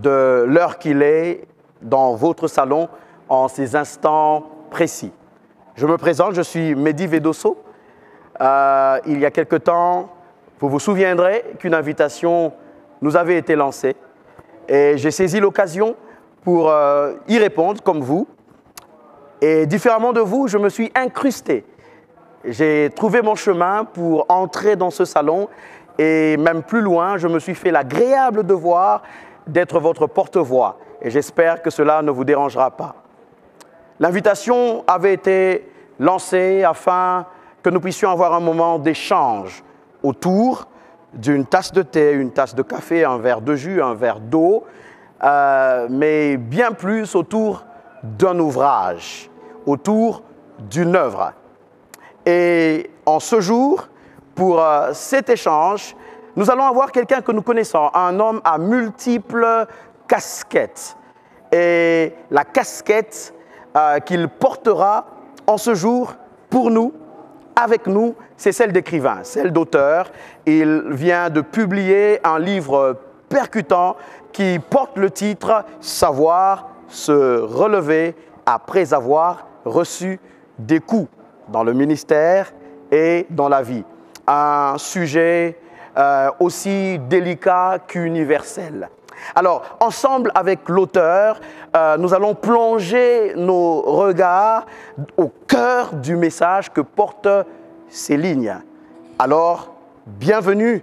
de l'heure qu'il est dans votre salon en ces instants précis. Je me présente, je suis Mehdi Vedosso. Il y a quelque temps, vous vous souviendrez qu'une invitation nous avait été lancée et j'ai saisi l'occasion pour y répondre comme vous. Et différemment de vous, je me suis incrusté. J'ai trouvé mon chemin pour entrer dans ce salon et même plus loin, je me suis fait l'agréable devoir d'être votre porte-voix. Et j'espère que cela ne vous dérangera pas. L'invitation avait été lancée afin que nous puissions avoir un moment d'échange autour d'une tasse de thé, une tasse de café, un verre de jus, un verre d'eau, mais bien plus autour d'un ouvrage, autour d'une œuvre. Et en ce jour, pour cet échange, nous allons avoir quelqu'un que nous connaissons, un homme à multiples casquettes. Et la casquette qu'il portera en ce jour pour nous, avec nous, c'est celle d'écrivain, celle d'auteur. Il vient de publier un livre percutant qui porte le titre « Savoir se relever après avoir reçu des coups dans le ministère et dans la vie ». Un sujet aussi délicat qu'universel. Alors, ensemble avec l'auteur, nous allons plonger nos regards au cœur du message que portent ces lignes. Alors, bienvenue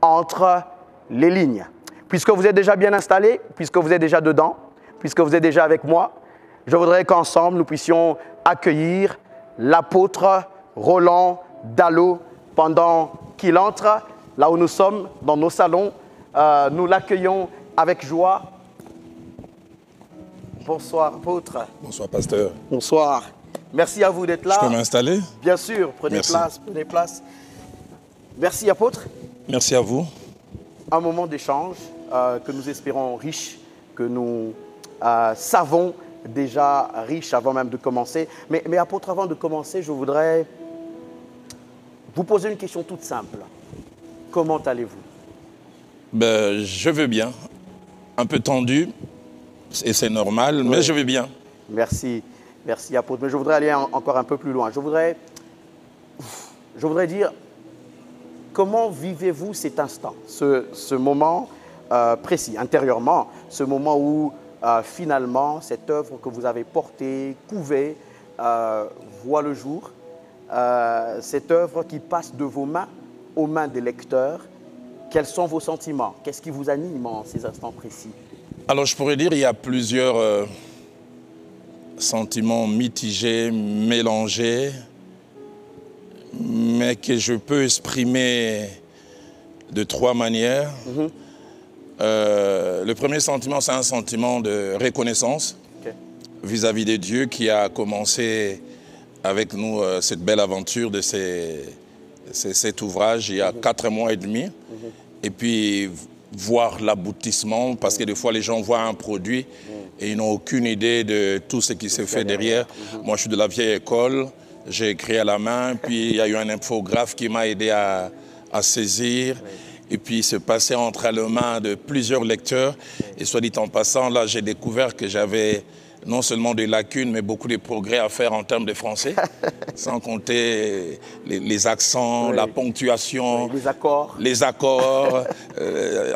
entre les lignes. Puisque vous êtes déjà bien installés, puisque vous êtes déjà dedans, puisque vous êtes déjà avec moi, je voudrais qu'ensemble nous puissions accueillir l'apôtre Roland Dallot pendant qu'il entre là où nous sommes, dans nos salons. Nous l'accueillons avec joie. Bonsoir, apôtre. Bonsoir, pasteur. Bonsoir. Merci à vous d'être là. Je peux m'installer? Bien sûr, prenez place, prenez place. Merci, apôtre. Merci à vous. Un moment d'échange que nous espérons riche, que nous savons déjà riche avant même de commencer. Mais apôtre, avant de commencer, je voudrais vous poser une question toute simple. Comment allez-vous? Ben, je vais bien. Un peu tendu, et c'est normal, mais je vais bien. Merci. Merci, apôtre. Mais je voudrais aller encore un peu plus loin. Je voudrais dire, comment vivez-vous cet instant, ce moment précis, intérieurement, ce moment où finalement cette œuvre que vous avez portée, couvée, voit le jour, cette œuvre qui passe de vos mains aux mains des lecteurs. Quels sont vos sentiments? Qu'est-ce qui vous anime en ces instants précis? Alors, je pourrais dire qu'il y a plusieurs sentiments mitigés, mélangés, mais que je peux exprimer de trois manières. Le premier sentiment, c'est un sentiment de reconnaissance vis-à-vis de Dieu qui a commencé avec nous cette belle aventure de cet ouvrage il y a 4 mois et demi. Et puis voir l'aboutissement, parce que des fois les gens voient un produit et ils n'ont aucune idée de tout ce qui se fait derrière. Moi je suis de la vieille école, j'ai écrit à la main, puis il y a eu un infographe qui m'a aidé à saisir. Et puis c'est passé entre les mains de plusieurs lecteurs. Et soit dit en passant, là j'ai découvert que j'avais non seulement des lacunes, mais beaucoup de progrès à faire en termes de français, sans compter les accents, la ponctuation, les accords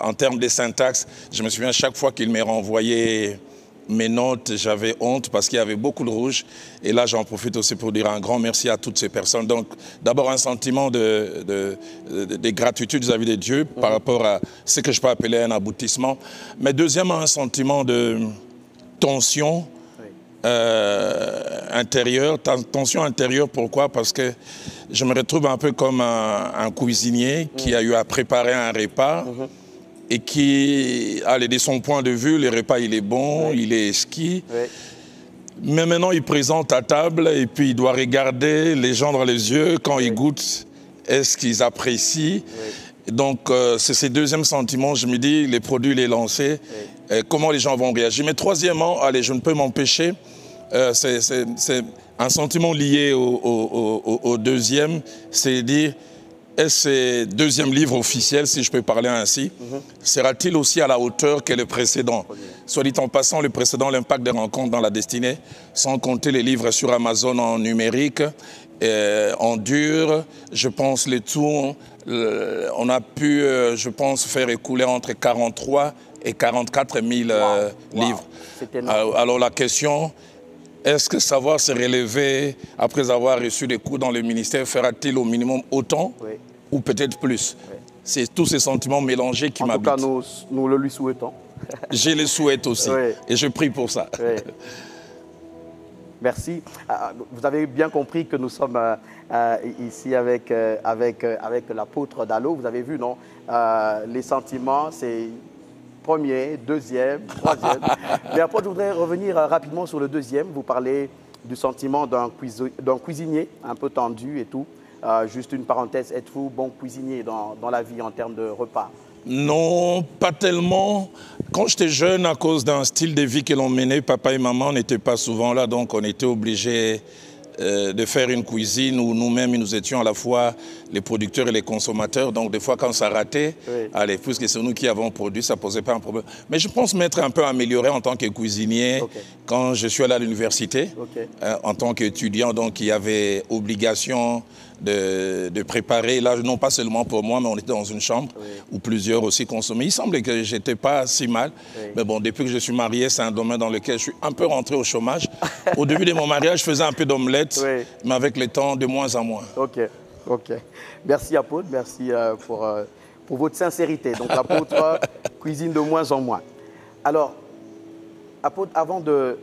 en termes de syntaxe. Je me souviens, chaque fois qu'il m'a renvoyé mes notes, j'avais honte parce qu'il y avait beaucoup de rouge. Et là, j'en profite aussi pour dire un grand merci à toutes ces personnes. Donc, d'abord, un sentiment de gratitude vis-à-vis de Dieu par rapport à ce que je peux appeler un aboutissement. Mais deuxièmement, un sentiment de tension intérieure. Tension intérieure, pourquoi? Parce que je me retrouve un peu comme un cuisinier qui a eu à préparer un repas et qui, allez, de son point de vue, le repas, il est bon, il est exquis. Mais maintenant, il présente à table et puis il doit regarder les gens dans les yeux quand ils goûtent. Est-ce qu'ils apprécient? Donc, c'est ce deuxième sentiment. Je me dis, les produits, il est lancé. Comment les gens vont réagir? Mais troisièmement, allez, je ne peux m'empêcher, c'est un sentiment lié au deuxième, c'est dire est ce deuxième livre officiel, si je peux parler ainsi, sera-t-il aussi à la hauteur que le précédent? Soit dit en passant, le précédent, l'impact des rencontres dans la destinée, sans compter les livres sur Amazon en numérique, en dur, je pense les tout, on a pu, je pense, faire écouler entre 43 et 44 000 livres. Alors la question, est-ce que savoir se relever après avoir reçu des coups dans le ministère fera-t-il au minimum autant ou peut-être plus? C'est tous ces sentiments mélangés qui m'habitent. En tout cas, nous le lui souhaitons. Je le souhaite aussi et je prie pour ça. Merci. Vous avez bien compris que nous sommes ici avec l'apôtre Dallo. Vous avez vu, non? Les sentiments, c'est premier, deuxième, troisième. Mais après, je voudrais revenir rapidement sur le deuxième. Vous parlez du sentiment d'un cuisinier un peu tendu et tout. Juste une parenthèse, êtes-vous bon cuisinier dans la vie en termes de repas? Non, pas tellement. Quand j'étais jeune, à cause d'un style de vie que l'on menait, papa et maman n'étaient pas souvent là, donc on était obligés de faire une cuisine où nous-mêmes, nous étions à la fois les producteurs et les consommateurs. Donc des fois, quand ça ratait, allez, puisque c'est nous qui avons produit, ça ne posait pas un problème. Mais je pense m'être un peu amélioré en tant que cuisinier quand je suis allé à l'université, en tant qu'étudiant, donc il y avait obligation de préparer, là, non pas seulement pour moi, mais on était dans une chambre où plusieurs aussi consommaient. Il semblait que je n'étais pas si mal. Mais bon, depuis que je suis marié, c'est un domaine dans lequel je suis un peu rentré au chômage. Au début de mon mariage, je faisais un peu d'omelette, mais avec le temps, de moins en moins. Ok. Merci, apôtre. Merci pour votre sincérité. Donc, l'apôtre cuisine de moins en moins. Alors, apôtre, avant de...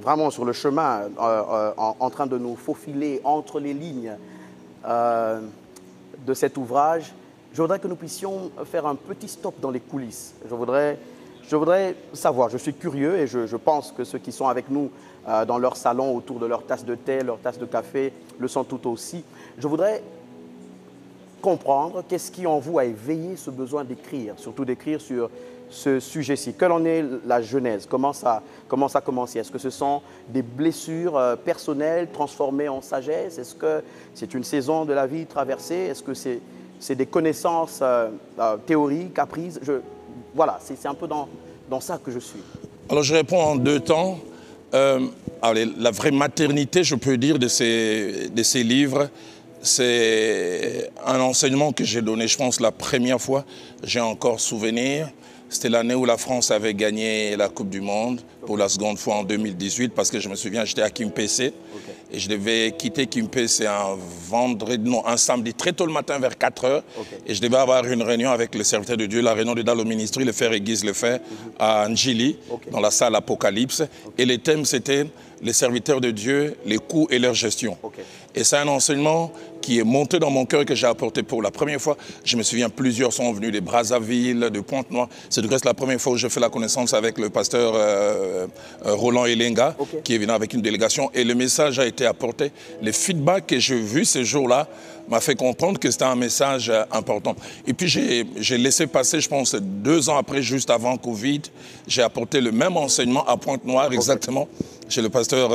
Vraiment sur le chemin, en train de nous faufiler entre les lignes de cet ouvrage, je voudrais que nous puissions faire un petit stop dans les coulisses. Je voudrais savoir, je suis curieux et je pense que ceux qui sont avec nous dans leur salon, autour de leur tasse de thé, leur tasse de café, le sont tout aussi. Je voudrais comprendre qu'est-ce qui en vous a éveillé ce besoin d'écrire, surtout d'écrire sur ce sujet-ci. Quelle en est la genèse? Comment ça a commencé? Est-ce que ce sont des blessures personnelles transformées en sagesse? Est-ce que c'est une saison de la vie traversée? Est-ce que c'est des connaissances théoriques apprises? Voilà, c'est un peu dans ça que je suis. Alors je réponds en deux temps. La vraie maternité, je peux dire, de ces livres, c'est un enseignement que j'ai donné, je pense, la première fois. J'ai encore souvenir. C'était l'année où la France avait gagné la Coupe du Monde pour la seconde fois en 2018, parce que je me souviens, j'étais à Kimpese et je devais quitter Kimpese un samedi très tôt le matin vers 4 h et je devais avoir une réunion avec le serviteur de Dieu, la réunion de Dallo Ministry, le frère Aiguise Lefebvre à Njili, dans la salle Apocalypse. Et le thème, c'était les serviteurs de Dieu, les coûts et leur gestion. Et c'est un enseignement qui est monté dans mon cœur et que j'ai apporté pour la première fois. Je me souviens, plusieurs sont venus de Brazzaville, de Pointe-Noire. C'est de reste la première fois où j'ai fait la connaissance avec le pasteur Roland Elenga, qui est venu avec une délégation. Et le message a été apporté. Le feedback que j'ai vu ces jours-là m'a fait comprendre que c'était un message important. Et puis j'ai laissé passer, je pense, 2 ans après, juste avant Covid, j'ai apporté le même enseignement à Pointe-Noire, exactement, chez le pasteur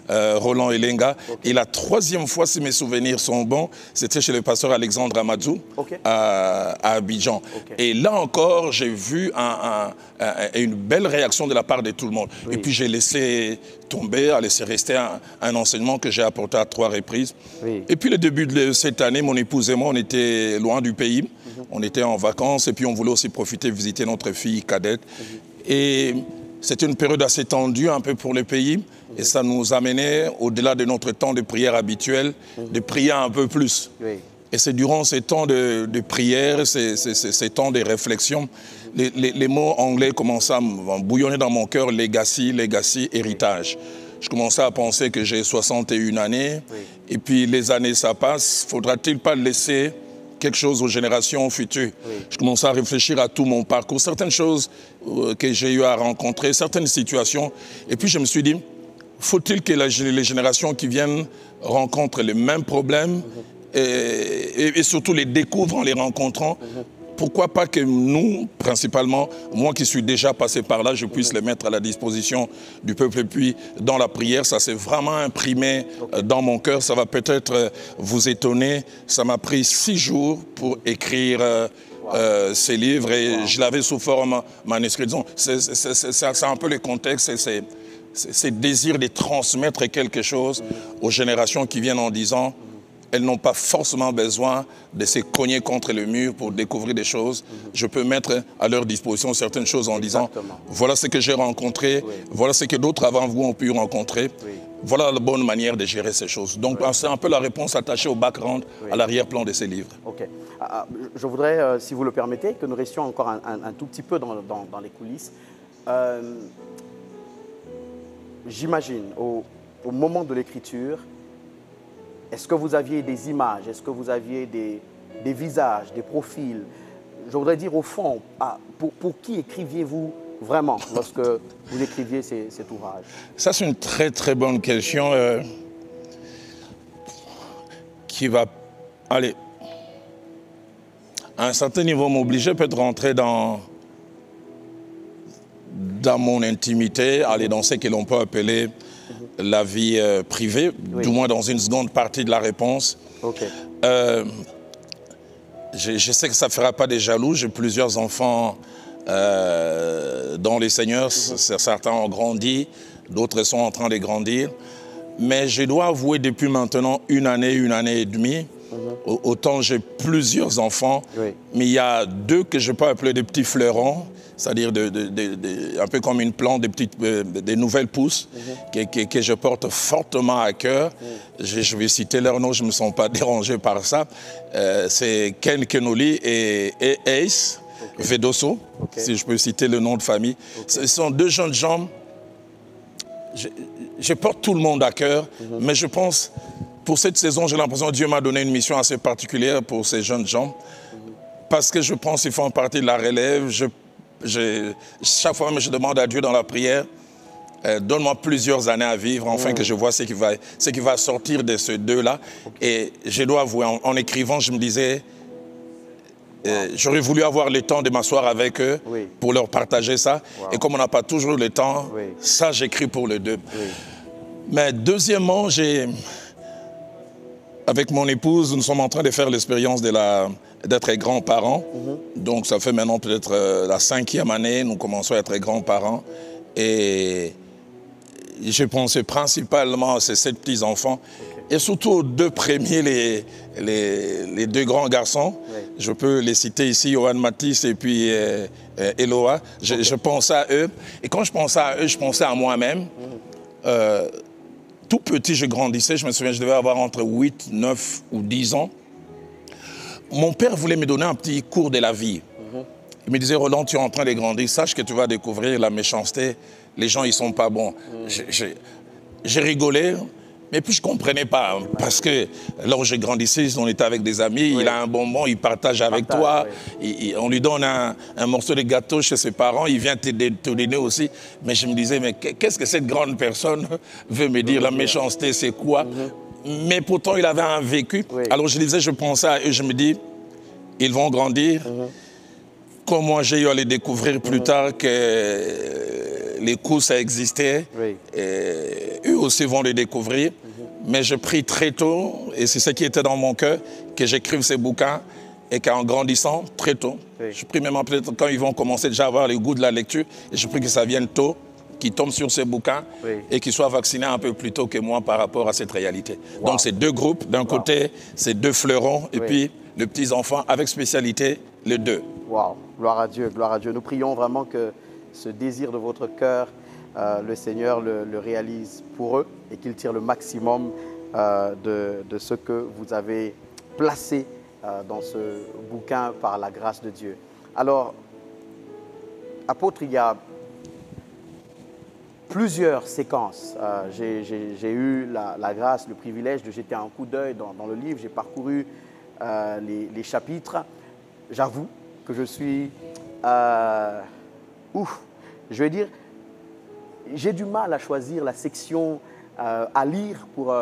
Roland Elenga. Et la 3e fois, si mes souvenirs sont bons, c'était chez le pasteur Alexandre Amadou à Abidjan. Et là encore, j'ai vu une belle réaction de la part de tout le monde. Et puis j'ai laissé tomber, laissé rester un enseignement que j'ai apporté à 3 reprises. Et puis le début de cette année, mon épouse et moi, on était loin du pays. On était en vacances et puis on voulait aussi profiter, visiter notre fille cadette. Et c'était une période assez tendue un peu pour le pays. Et ça nous amenait, au-delà de notre temps de prière habituel, de prier un peu plus. Et c'est durant ces temps de prière, ces temps de réflexion, les mots anglais commençaient à bouillonner dans mon cœur, legacy, héritage. Je commençais à penser que j'ai 61 années, et puis les années ça passe, faudra-t-il pas laisser quelque chose aux générations futures? Je commençais à réfléchir à tout mon parcours, certaines choses que j'ai eu à rencontrer, certaines situations, et puis je me suis dit, faut-il que les générations qui viennent rencontrent les mêmes problèmes et surtout les découvrent en les rencontrant? pourquoi pas que nous, principalement, moi qui suis déjà passé par là, je puisse les mettre à la disposition du peuple. Et puis, dans la prière, ça s'est vraiment imprimé dans mon cœur. Ça va peut-être vous étonner. Ça m'a pris 6 jours pour écrire ces livres et je l'avais sous forme manuscrit. C'est un peu le contexte, c'est le désir de transmettre quelque chose aux générations qui viennent en disant elles n'ont pas forcément besoin de se cogner contre le mur pour découvrir des choses. Je peux mettre à leur disposition certaines choses en disant voilà ce que j'ai rencontré, voilà ce que d'autres avant vous ont pu rencontrer. Voilà la bonne manière de gérer ces choses. Donc c'est un peu la réponse attachée au background, à l'arrière-plan de ces livres. Ok. Je voudrais, si vous le permettez, que nous restions encore un tout petit peu dans les coulisses. J'imagine, au moment de l'écriture, est-ce que vous aviez des images, est-ce que vous aviez des visages, des profils? Je voudrais dire au fond, pour qui écriviez-vous vraiment lorsque vous écriviez cet ouvrage? Ça, c'est une très très bonne question qui va, allez, à un certain niveau m'obliger peut-être rentrer dans mon intimité, aller dans ce que l'on peut appeler la vie privée, du moins dans une seconde partie de la réponse. Je sais que ça ne fera pas des jaloux, j'ai plusieurs enfants dans les Seigneurs, certains ont grandi, d'autres sont en train de grandir, mais je dois avouer depuis maintenant une année et demie, autant j'ai plusieurs enfants, mais il y a 2 que je peux appeler des petits fleurons, c'est-à-dire un peu comme une plante, des nouvelles pousses que je porte fortement à cœur. Je vais citer leur nom, je ne me sens pas dérangé par ça. C'est Ken Kenoli et Ace Vedoso, si je peux citer le nom de famille. Ce sont 2 jeunes gens. Je porte tout le monde à cœur, mais je pense, pour cette saison, j'ai l'impression que Dieu m'a donné une mission assez particulière pour ces jeunes gens. Parce que je pense qu'ils font partie de la relève. Chaque fois, je demande à Dieu dans la prière, donne-moi plusieurs années à vivre, afin que je vois ce qui va sortir de ces 2-là. Et je dois avouer, en écrivant, je me disais, j'aurais voulu avoir le temps de m'asseoir avec eux pour leur partager ça. Et comme on n'a pas toujours le temps, ça, j'écris pour les 2. Mais deuxièmement, avec mon épouse, nous sommes en train de faire l'expérience d'être grands-parents. Donc, ça fait maintenant peut-être la 5e année, nous commençons à être grands-parents. Et je pensais principalement à ces 7 petits-enfants. Et surtout aux 2 premiers, les 2 grands garçons. Je peux les citer ici, Johan Matisse et puis Eloa. Je pensais à eux. Et quand je pensais à eux, je pensais à moi-même. Tout petit, je grandissais. Je me souviens, je devais avoir entre 8, 9 ou 10 ans. Mon père voulait me donner un petit cours de la vie. Il me disait, Roland, tu es en train de grandir, sache que tu vas découvrir la méchanceté. Les gens, ils ne sont pas bons. J'ai rigolé, mais puis je ne comprenais pas. Parce que là où j'ai grandissé, on était avec des amis, il a un bonbon, il partage avec toi. On lui donne un morceau de gâteau chez ses parents, il vient te donner aussi. Mais je me disais, mais qu'est-ce que cette grande personne veut me dire? La méchanceté, c'est quoi? Mais pourtant, il avait un vécu. Alors je disais, je pensais à eux, je me dis, ils vont grandir. Comme moi, j'ai eu à les découvrir plus tard que les coups, ça existait. Et eux aussi vont les découvrir. Mais je prie très tôt, et c'est ce qui était dans mon cœur, que j'écrive ces bouquins et qu'en grandissant, très tôt, je prie même peut-être quand ils vont commencer déjà à avoir le goût de la lecture, et je prie que ça vienne tôt, qu'ils tombent sur ces bouquins et qu'ils soient vaccinés un peu plus tôt que moi par rapport à cette réalité. Donc c'est 2 groupes, d'un côté, c'est 2 fleurons, et puis les petits-enfants avec spécialité, les 2. Waouh, gloire à Dieu, gloire à Dieu. Nous prions vraiment que ce désir de votre cœur, le Seigneur le réalise pour eux et qu'il tire le maximum de ce que vous avez placé dans ce bouquin par la grâce de Dieu. Alors, apôtre, il y a plusieurs séquences. J'ai eu la grâce, le privilège de jeter un coup d'œil dans le livre. J'ai parcouru les chapitres. J'avoue que je suis, je vais dire, j'ai du mal à choisir la section à lire pour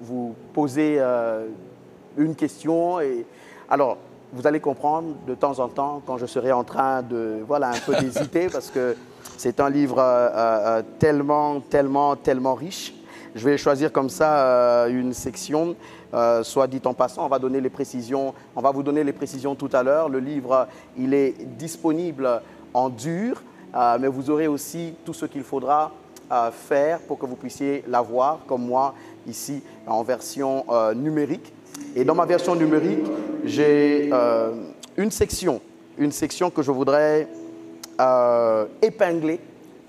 vous poser une question. Alors, vous allez comprendre de temps en temps quand je serai en train de, voilà, un peu d'hésiter parce que c'est un livre tellement riche. Je vais choisir comme ça une section, soit dit en passant, on va vous donner les précisions tout à l'heure. Le livre, il est disponible en dur, mais vous aurez aussi tout ce qu'il faudra faire pour que vous puissiez l'avoir, comme moi, ici, en version numérique. Et dans ma version numérique, j'ai une section que je voudrais épingler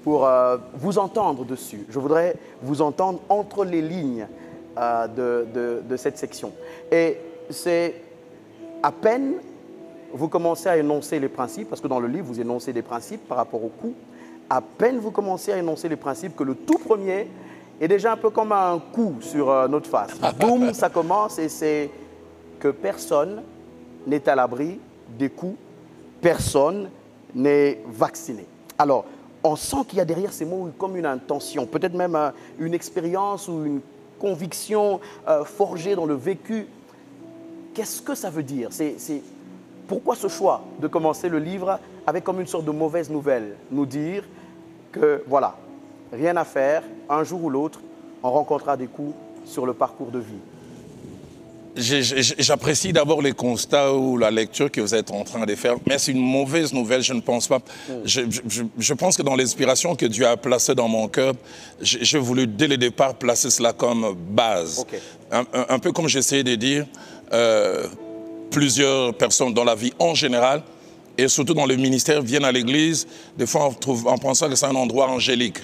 pour vous entendre dessus. Je voudrais vous entendre entre les lignes de cette section. Et c'est à peine vous commencez à énoncer les principes, parce que dans le livre, vous énoncez des principes par rapport au coup. À peine vous commencez à énoncer les principes que le tout premier est déjà un peu comme un coup sur notre face. Boum, ça commence et c'est que personne n'est à l'abri des coups, personne n'est vacciné. Alors, on sent qu'il y a derrière ces mots comme une intention, peut-être même une expérience ou une conviction forgée dans le vécu. Qu'est-ce que ça veut dire? Pourquoi ce choix de commencer le livre avec comme une sorte de mauvaise nouvelle? Nous dire que, voilà, rien à faire, un jour ou l'autre, on rencontrera des coups sur le parcours de vie. J'apprécie d'abord les constats ou la lecture que vous êtes en train de faire, mais c'est une mauvaise nouvelle, je ne pense pas. Je pense que dans l'inspiration que Dieu a placée dans mon cœur, j'ai voulu dès le départ placer cela comme base. Okay. Un peu comme j'essayais de dire, plusieurs personnes dans la vie en général, et surtout dans le ministère, viennent à l'église, des fois en pensant que c'est un endroit angélique,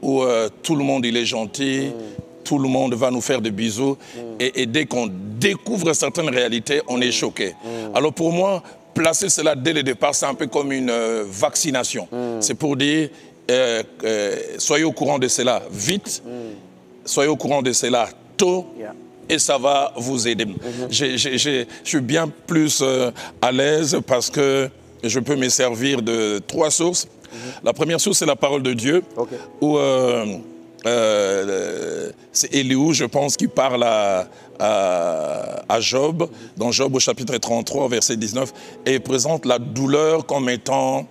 où tout le monde il est gentil, tout le monde va nous faire des bisous. Et dès qu'on découvre certaines réalités, on est choqué. Alors pour moi, placer cela dès le départ, c'est un peu comme une vaccination. C'est pour dire, soyez au courant de cela vite, soyez au courant de cela tôt, et ça va vous aider. Je suis bien plus à l'aise parce que je peux me servir de 3 sources. La première source, c'est la parole de Dieu, où c'est Élihu, je pense, qui parle à Job, dans Job au chapitre 33, verset 19, et présente la douleur comme étant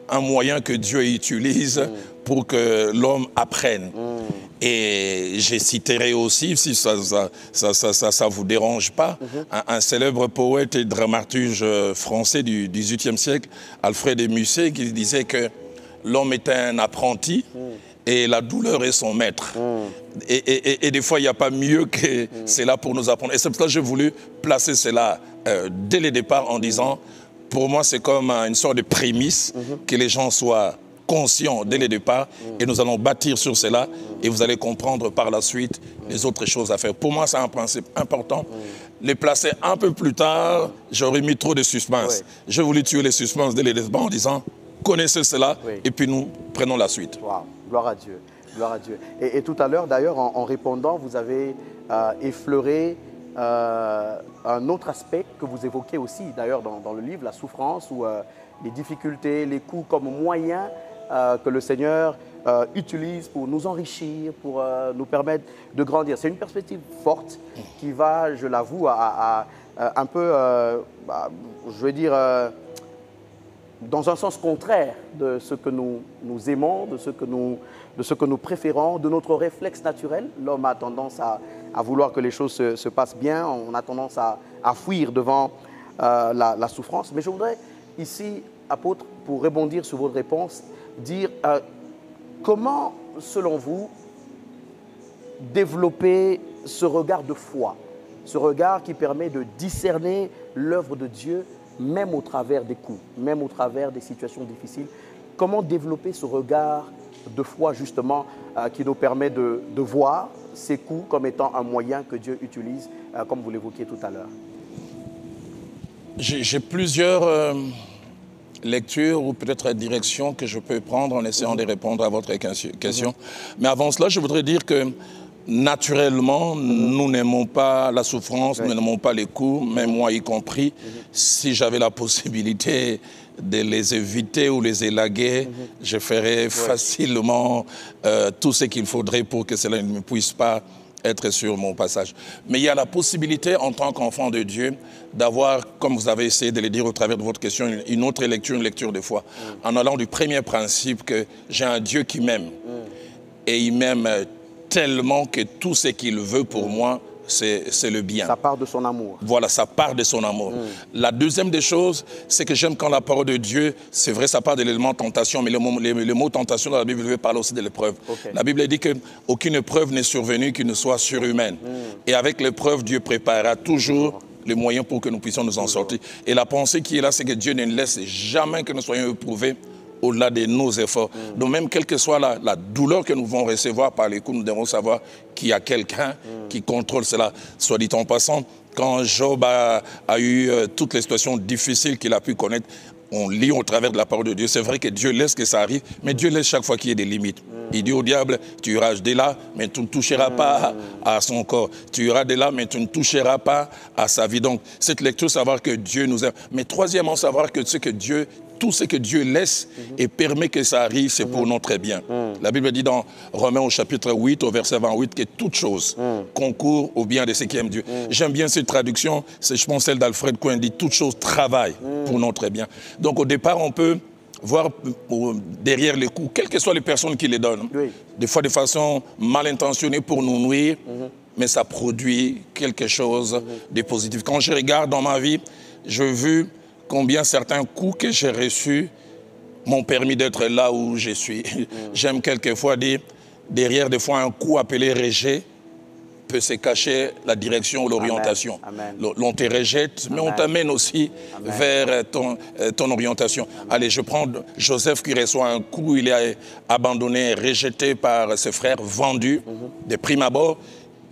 un moyen que Dieu utilise pour que l'homme apprenne. Et je citerai aussi, si ça vous dérange pas, un célèbre poète et dramaturge français du XVIIIe siècle, Alfred de Musset, qui disait que l'homme est un apprenti et la douleur est son maître. Et des fois, il n'y a pas mieux que cela pour nous apprendre. Et c'est pour ça que j'ai voulu placer cela dès le départ en disant, pour moi, c'est comme une sorte de prémisse, que les gens soient conscients dès le départ, et nous allons bâtir sur cela, et vous allez comprendre par la suite les autres choses à faire. Pour moi, c'est un principe important. Les placer un peu plus tard, j'aurais mis trop de suspense. J'ai voulu tuer les suspens dès le départ en disant, connaissez cela, et puis nous prenons la suite. Wow. Gloire à Dieu. Gloire à Dieu. Et tout à l'heure, d'ailleurs, en répondant, vous avez effleuré un autre aspect que vous évoquez aussi, d'ailleurs, dans le livre, la souffrance ou les difficultés, les coups comme moyen que le Seigneur utilise pour nous enrichir, pour nous permettre de grandir. C'est une perspective forte qui va, je l'avoue, un peu, je veux dire, dans un sens contraire de ce que nous aimons, de ce que nous préférons, de notre réflexe naturel. L'homme a tendance à vouloir que les choses se passent bien, on a tendance à fuir devant la souffrance. Mais je voudrais ici, apôtre, pour rebondir sur votre réponse, dire comment, selon vous, développer ce regard de foi, ce regard qui permet de discerner l'œuvre de Dieu même au travers des coups, même au travers des situations difficiles. Comment développer ce regard de foi, justement, qui nous permet de voir ces coups comme étant un moyen que Dieu utilise, comme vous l'évoquiez tout à l'heure? J'ai plusieurs lectures ou peut-être directions que je peux prendre en essayant de répondre à votre question. Mais avant cela, je voudrais dire que naturellement, nous n'aimons pas la souffrance, nous n'aimons pas les coups, même moi y compris. Si j'avais la possibilité de les éviter ou les élaguer, je ferais facilement tout ce qu'il faudrait pour que cela ne puisse pas être sur mon passage. Mais il y a la possibilité, en tant qu'enfant de Dieu, d'avoir, comme vous avez essayé de le dire au travers de votre question, une autre lecture, une lecture de foi. En allant du premier principe que j'ai un Dieu qui m'aime. Et il m'aime tellement que tout ce qu'il veut pour moi, c'est le bien. Ça part de son amour. Voilà, ça part de son amour. La deuxième des choses, c'est que j'aime quand la parole de Dieu, c'est vrai, ça part de l'élément tentation, mais le mot tentation dans la Bible veut parler aussi de l'épreuve. La Bible dit qu'aucune épreuve n'est survenue qui ne soit surhumaine. Et avec l'épreuve, Dieu préparera toujours les moyens pour que nous puissions nous en sortir. Et la pensée qui est là, c'est que Dieu ne laisse jamais que nous soyons éprouvés au-delà de nos efforts. Donc même quelle que soit la douleur que nous vont recevoir par les coups, nous devons savoir qu'il y a quelqu'un qui contrôle cela. Soit dit en passant, quand Job a eu toutes les situations difficiles qu'il a pu connaître, on lit au travers de la parole de Dieu. C'est vrai que Dieu laisse que ça arrive, mais Dieu laisse chaque fois qu'il y ait des limites. Il dit au diable, tu iras de là, mais tu ne toucheras pas à son corps. Tu iras de là, mais tu ne toucheras pas à sa vie. Donc, cette lecture, savoir que Dieu nous aime. Mais troisièmement, savoir que tout ce que Dieu laisse et permet que ça arrive, c'est pour notre bien. La Bible dit dans Romains au chapitre 8, au verset 28, que toute chose concourt au bien de ceux qui aiment Dieu. J'aime bien cette traduction, c'est je pense celle d'Alfred Cohen, dit toute chose travaille pour notre bien. Donc au départ, on peut voir derrière les coups, quelles que soient les personnes qui les donnent, des fois de façon mal intentionnée pour nous nuire, mais ça produit quelque chose de positif. Quand je regarde dans ma vie, je veux combien certains coups que j'ai reçus m'ont permis d'être là où je suis. J'aime quelquefois dire, derrière des fois un coup appelé rejet, peut se cacher la direction ou l'orientation. On te rejette, mais on t'amène aussi vers ton orientation. Allez, je prends Joseph qui reçoit un coup, il est abandonné, rejeté par ses frères, vendu de prime abord.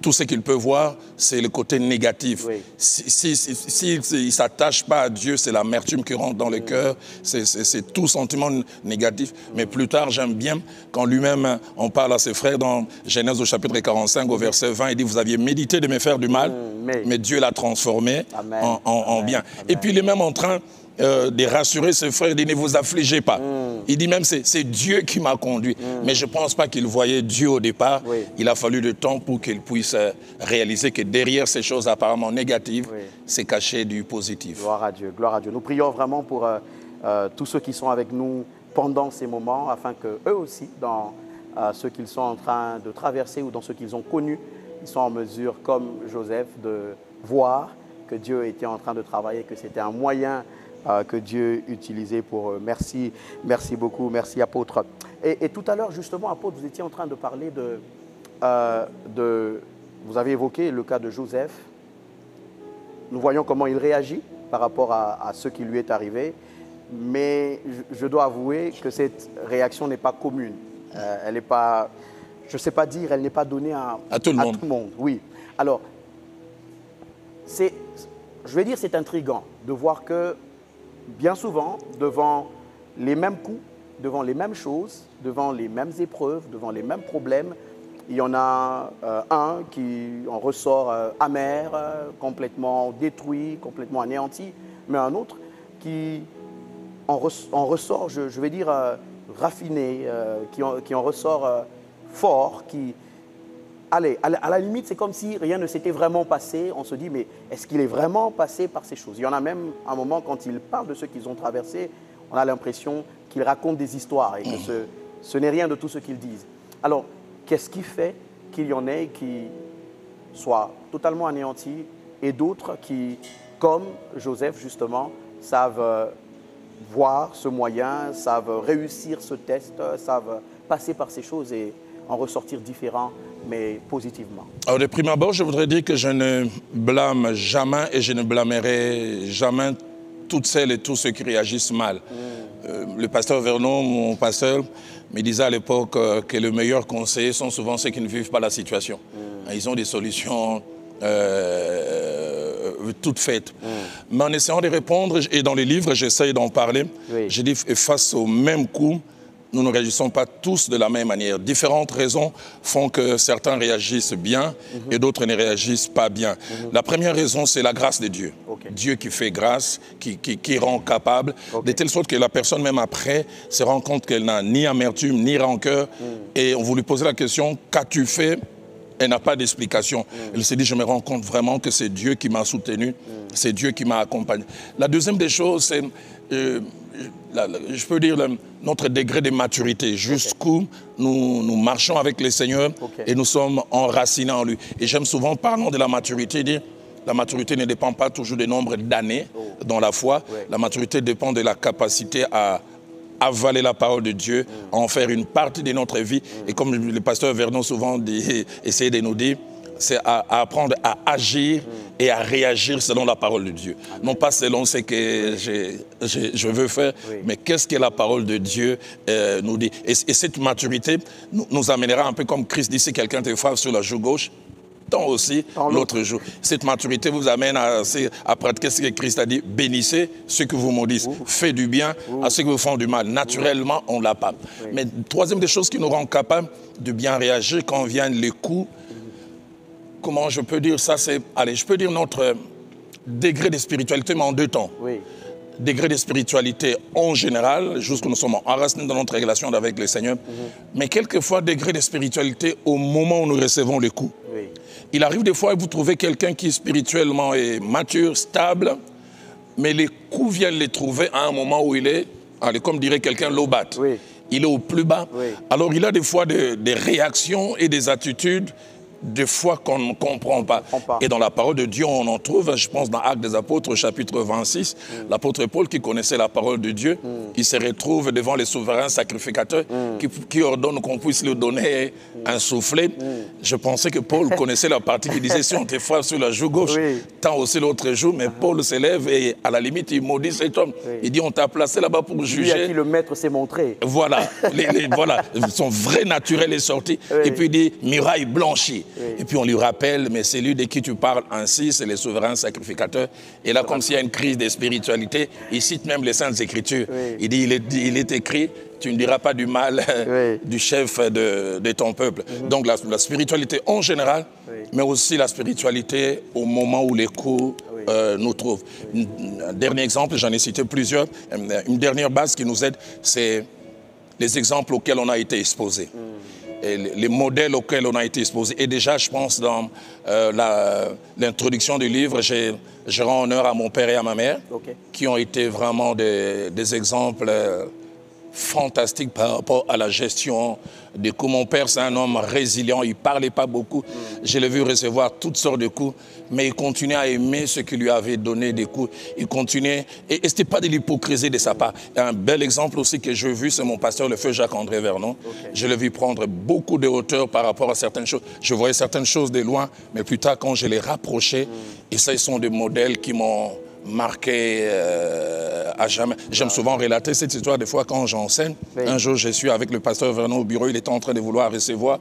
Tout ce qu'il peut voir, c'est le côté négatif. S'il ne s'attache pas à Dieu, c'est l'amertume qui rentre dans le cœur, c'est tout sentiment négatif. Mais plus tard, j'aime bien, quand lui-même, on parle à ses frères dans Genèse au chapitre 45, au verset 20, il dit, vous aviez médité de me faire du mal, mais Dieu l'a transformé en bien. Et puis il est même en train de rassurer ses frères, il dit, ne vous affligez pas. Il dit même, c'est Dieu qui m'a conduit. Mais je ne pense pas qu'il voyait Dieu au départ. Il a fallu du temps pour qu'il puisse réaliser que derrière ces choses apparemment négatives, c'est caché du positif. Gloire à Dieu, gloire à Dieu. Nous prions vraiment pour tous ceux qui sont avec nous pendant ces moments, afin qu'eux aussi, dans ce qu'ils sont en train de traverser ou dans ce qu'ils ont connu, ils sont en mesure, comme Joseph, de voir que Dieu était en train de travailler, que c'était un moyen que Dieu utilisait pour eux. Merci, merci beaucoup, merci apôtre. Et tout à l'heure, justement, apôtre, vous étiez en train de parler vous avez évoqué le cas de Joseph. Nous voyons comment il réagit par rapport à ce qui lui est arrivé, mais je dois avouer que cette réaction n'est pas commune. Elle n'est pas, je ne sais pas dire, elle n'est pas donnée à tout le monde. Oui. Alors, je vais dire, c'est intriguant de voir que bien souvent, devant les mêmes coups, devant les mêmes choses, devant les mêmes épreuves, devant les mêmes problèmes, il y en a un qui en ressort amer, complètement détruit, complètement anéanti, mais un autre qui en ressort, je vais dire, raffiné, qui en ressort fort, qui... Allez, à la limite, c'est comme si rien ne s'était vraiment passé. On se dit, mais est-ce qu'il est vraiment passé par ces choses? Il y en a même un moment, quand ils parlent de ce qu'ils ont traversé, on a l'impression qu'ils racontent des histoires et que ce n'est rien de tout ce qu'ils disent. Alors, qu'est-ce qui fait qu'il y en ait qui soient totalement anéantis et d'autres qui, comme Joseph justement, savent voir ce moyen, savent réussir ce test, savent passer par ces choses et en ressortir différents, mais positivement? Alors, de prime abord, je voudrais dire que je ne blâme jamais et je ne blâmerai jamais toutes celles et tous ceux qui réagissent mal. Le pasteur Vernon, mon pasteur, me disait à l'époque que les meilleurs conseillers sont souvent ceux qui ne vivent pas la situation. Ils ont des solutions toutes faites. Mais en essayant de répondre, et dans les livres, j'essaye d'en parler, je dis, face au même coup, nous ne réagissons pas tous de la même manière. Différentes raisons font que certains réagissent bien et d'autres ne réagissent pas bien. La première raison, c'est la grâce de Dieu. Dieu qui fait grâce, qui rend capable, de telle sorte que la personne, même après, se rend compte qu'elle n'a ni amertume, ni rancœur. Et on vous lui pose la question, qu'as-tu fait Elle n'a pas d'explication. Elle s'est dit, je me rends compte vraiment que c'est Dieu qui m'a soutenu, c'est Dieu qui m'a accompagné. La deuxième des choses, c'est, je peux dire, notre degré de maturité, jusqu'où nous marchons avec le Seigneur et nous sommes enracinés en lui. Et j'aime souvent, parlant de la maturité, dire, la maturité ne dépend pas toujours du nombre d'années dans la foi. La maturité dépend de la capacité à avaler la parole de Dieu, à en faire une partie de notre vie. Et comme le pasteur Vernon souvent dit, essaie de nous dire, c'est à apprendre à agir et à réagir selon la parole de Dieu. Amen. Non pas selon ce que je veux faire, mais qu'est-ce que la parole de Dieu nous dit. Et cette maturité nous amènera un peu comme Christ dit, si quelqu'un te frappe sur la joue gauche, tant aussi l'autre jour. Cette maturité vous amène à pratiquer ce que Christ a dit. Bénissez ceux que vous maudissent. Faites du bien à ceux qui vous font du mal. Naturellement, on ne l'a pas. Mais troisième des choses qui nous rend capables de bien réagir quand viennent les coups, comment je peux dire ça, c'est, allez, je peux dire notre degré de spiritualité, mais en deux temps. Degré de spiritualité en général, jusqu'où nous sommes enracinés dans notre relation avec le Seigneur, mais quelquefois degré de spiritualité au moment où nous recevons les coups. Il arrive des fois que vous trouvez quelqu'un qui spirituellement est mature, stable, mais les coups viennent les trouver à un moment où il est, allez, comme dirait quelqu'un, low bat. Il est au plus bas. Alors il a des fois des réactions et des attitudes des fois qu'on ne comprend pas. Et dans la parole de Dieu, on en trouve, je pense, dans Actes des Apôtres, chapitre 26, l'apôtre Paul, qui connaissait la parole de Dieu, il se retrouve devant les souverains sacrificateurs qui ordonnent qu'on puisse lui donner un soufflet. Je pensais que Paul connaissait la partie qui disait, si on te frappe sur la joue gauche, tant aussi l'autre joue, mais Paul s'élève et à la limite, il maudit cet homme. Il dit, on t'a placé là-bas pour juger. Lui à qui le maître s'est montré. Voilà, voilà, son vrai naturel est sorti. Et puis il dit, muraille blanchie. Et puis on lui rappelle, mais c'est lui de qui tu parles ainsi, c'est les souverains sacrificateurs. Et là, comme s'il y a une crise de spiritualité, il cite même les Saintes Écritures. Il dit, il est écrit, tu ne diras pas du mal du chef de ton peuple. Donc la spiritualité en général, mais aussi la spiritualité au moment où les coups nous trouvent. Un dernier exemple, j'en ai cité plusieurs. Une dernière base qui nous aide, c'est les exemples auxquels on a été exposés. Et les modèles auxquels on a été exposés. Et déjà, je pense, dans l'introduction du livre, je rends honneur à mon père et à ma mère, qui ont été vraiment des exemples fantastiques par rapport à la gestion des coups. Mon père, c'est un homme résilient, il ne parlait pas beaucoup. Je l'ai vu recevoir toutes sortes de coups, mais il continuait à aimer ce qui lui avait donné des coups. Il continuait, et ce n'était pas de l'hypocrisie de sa part. Un bel exemple aussi que j'ai vu, c'est mon pasteur, le feu Jacques-André Vernon. Je l'ai vu prendre beaucoup de hauteur par rapport à certaines choses. Je voyais certaines choses de loin, mais plus tard, quand je les rapprochais, et ça, ils sont des modèles qui m'ont marqué à jamais. J'aime souvent relater cette histoire des fois quand j'enseigne. Un jour, je suis avec le pasteur Vernon au bureau, il était en train de vouloir recevoir.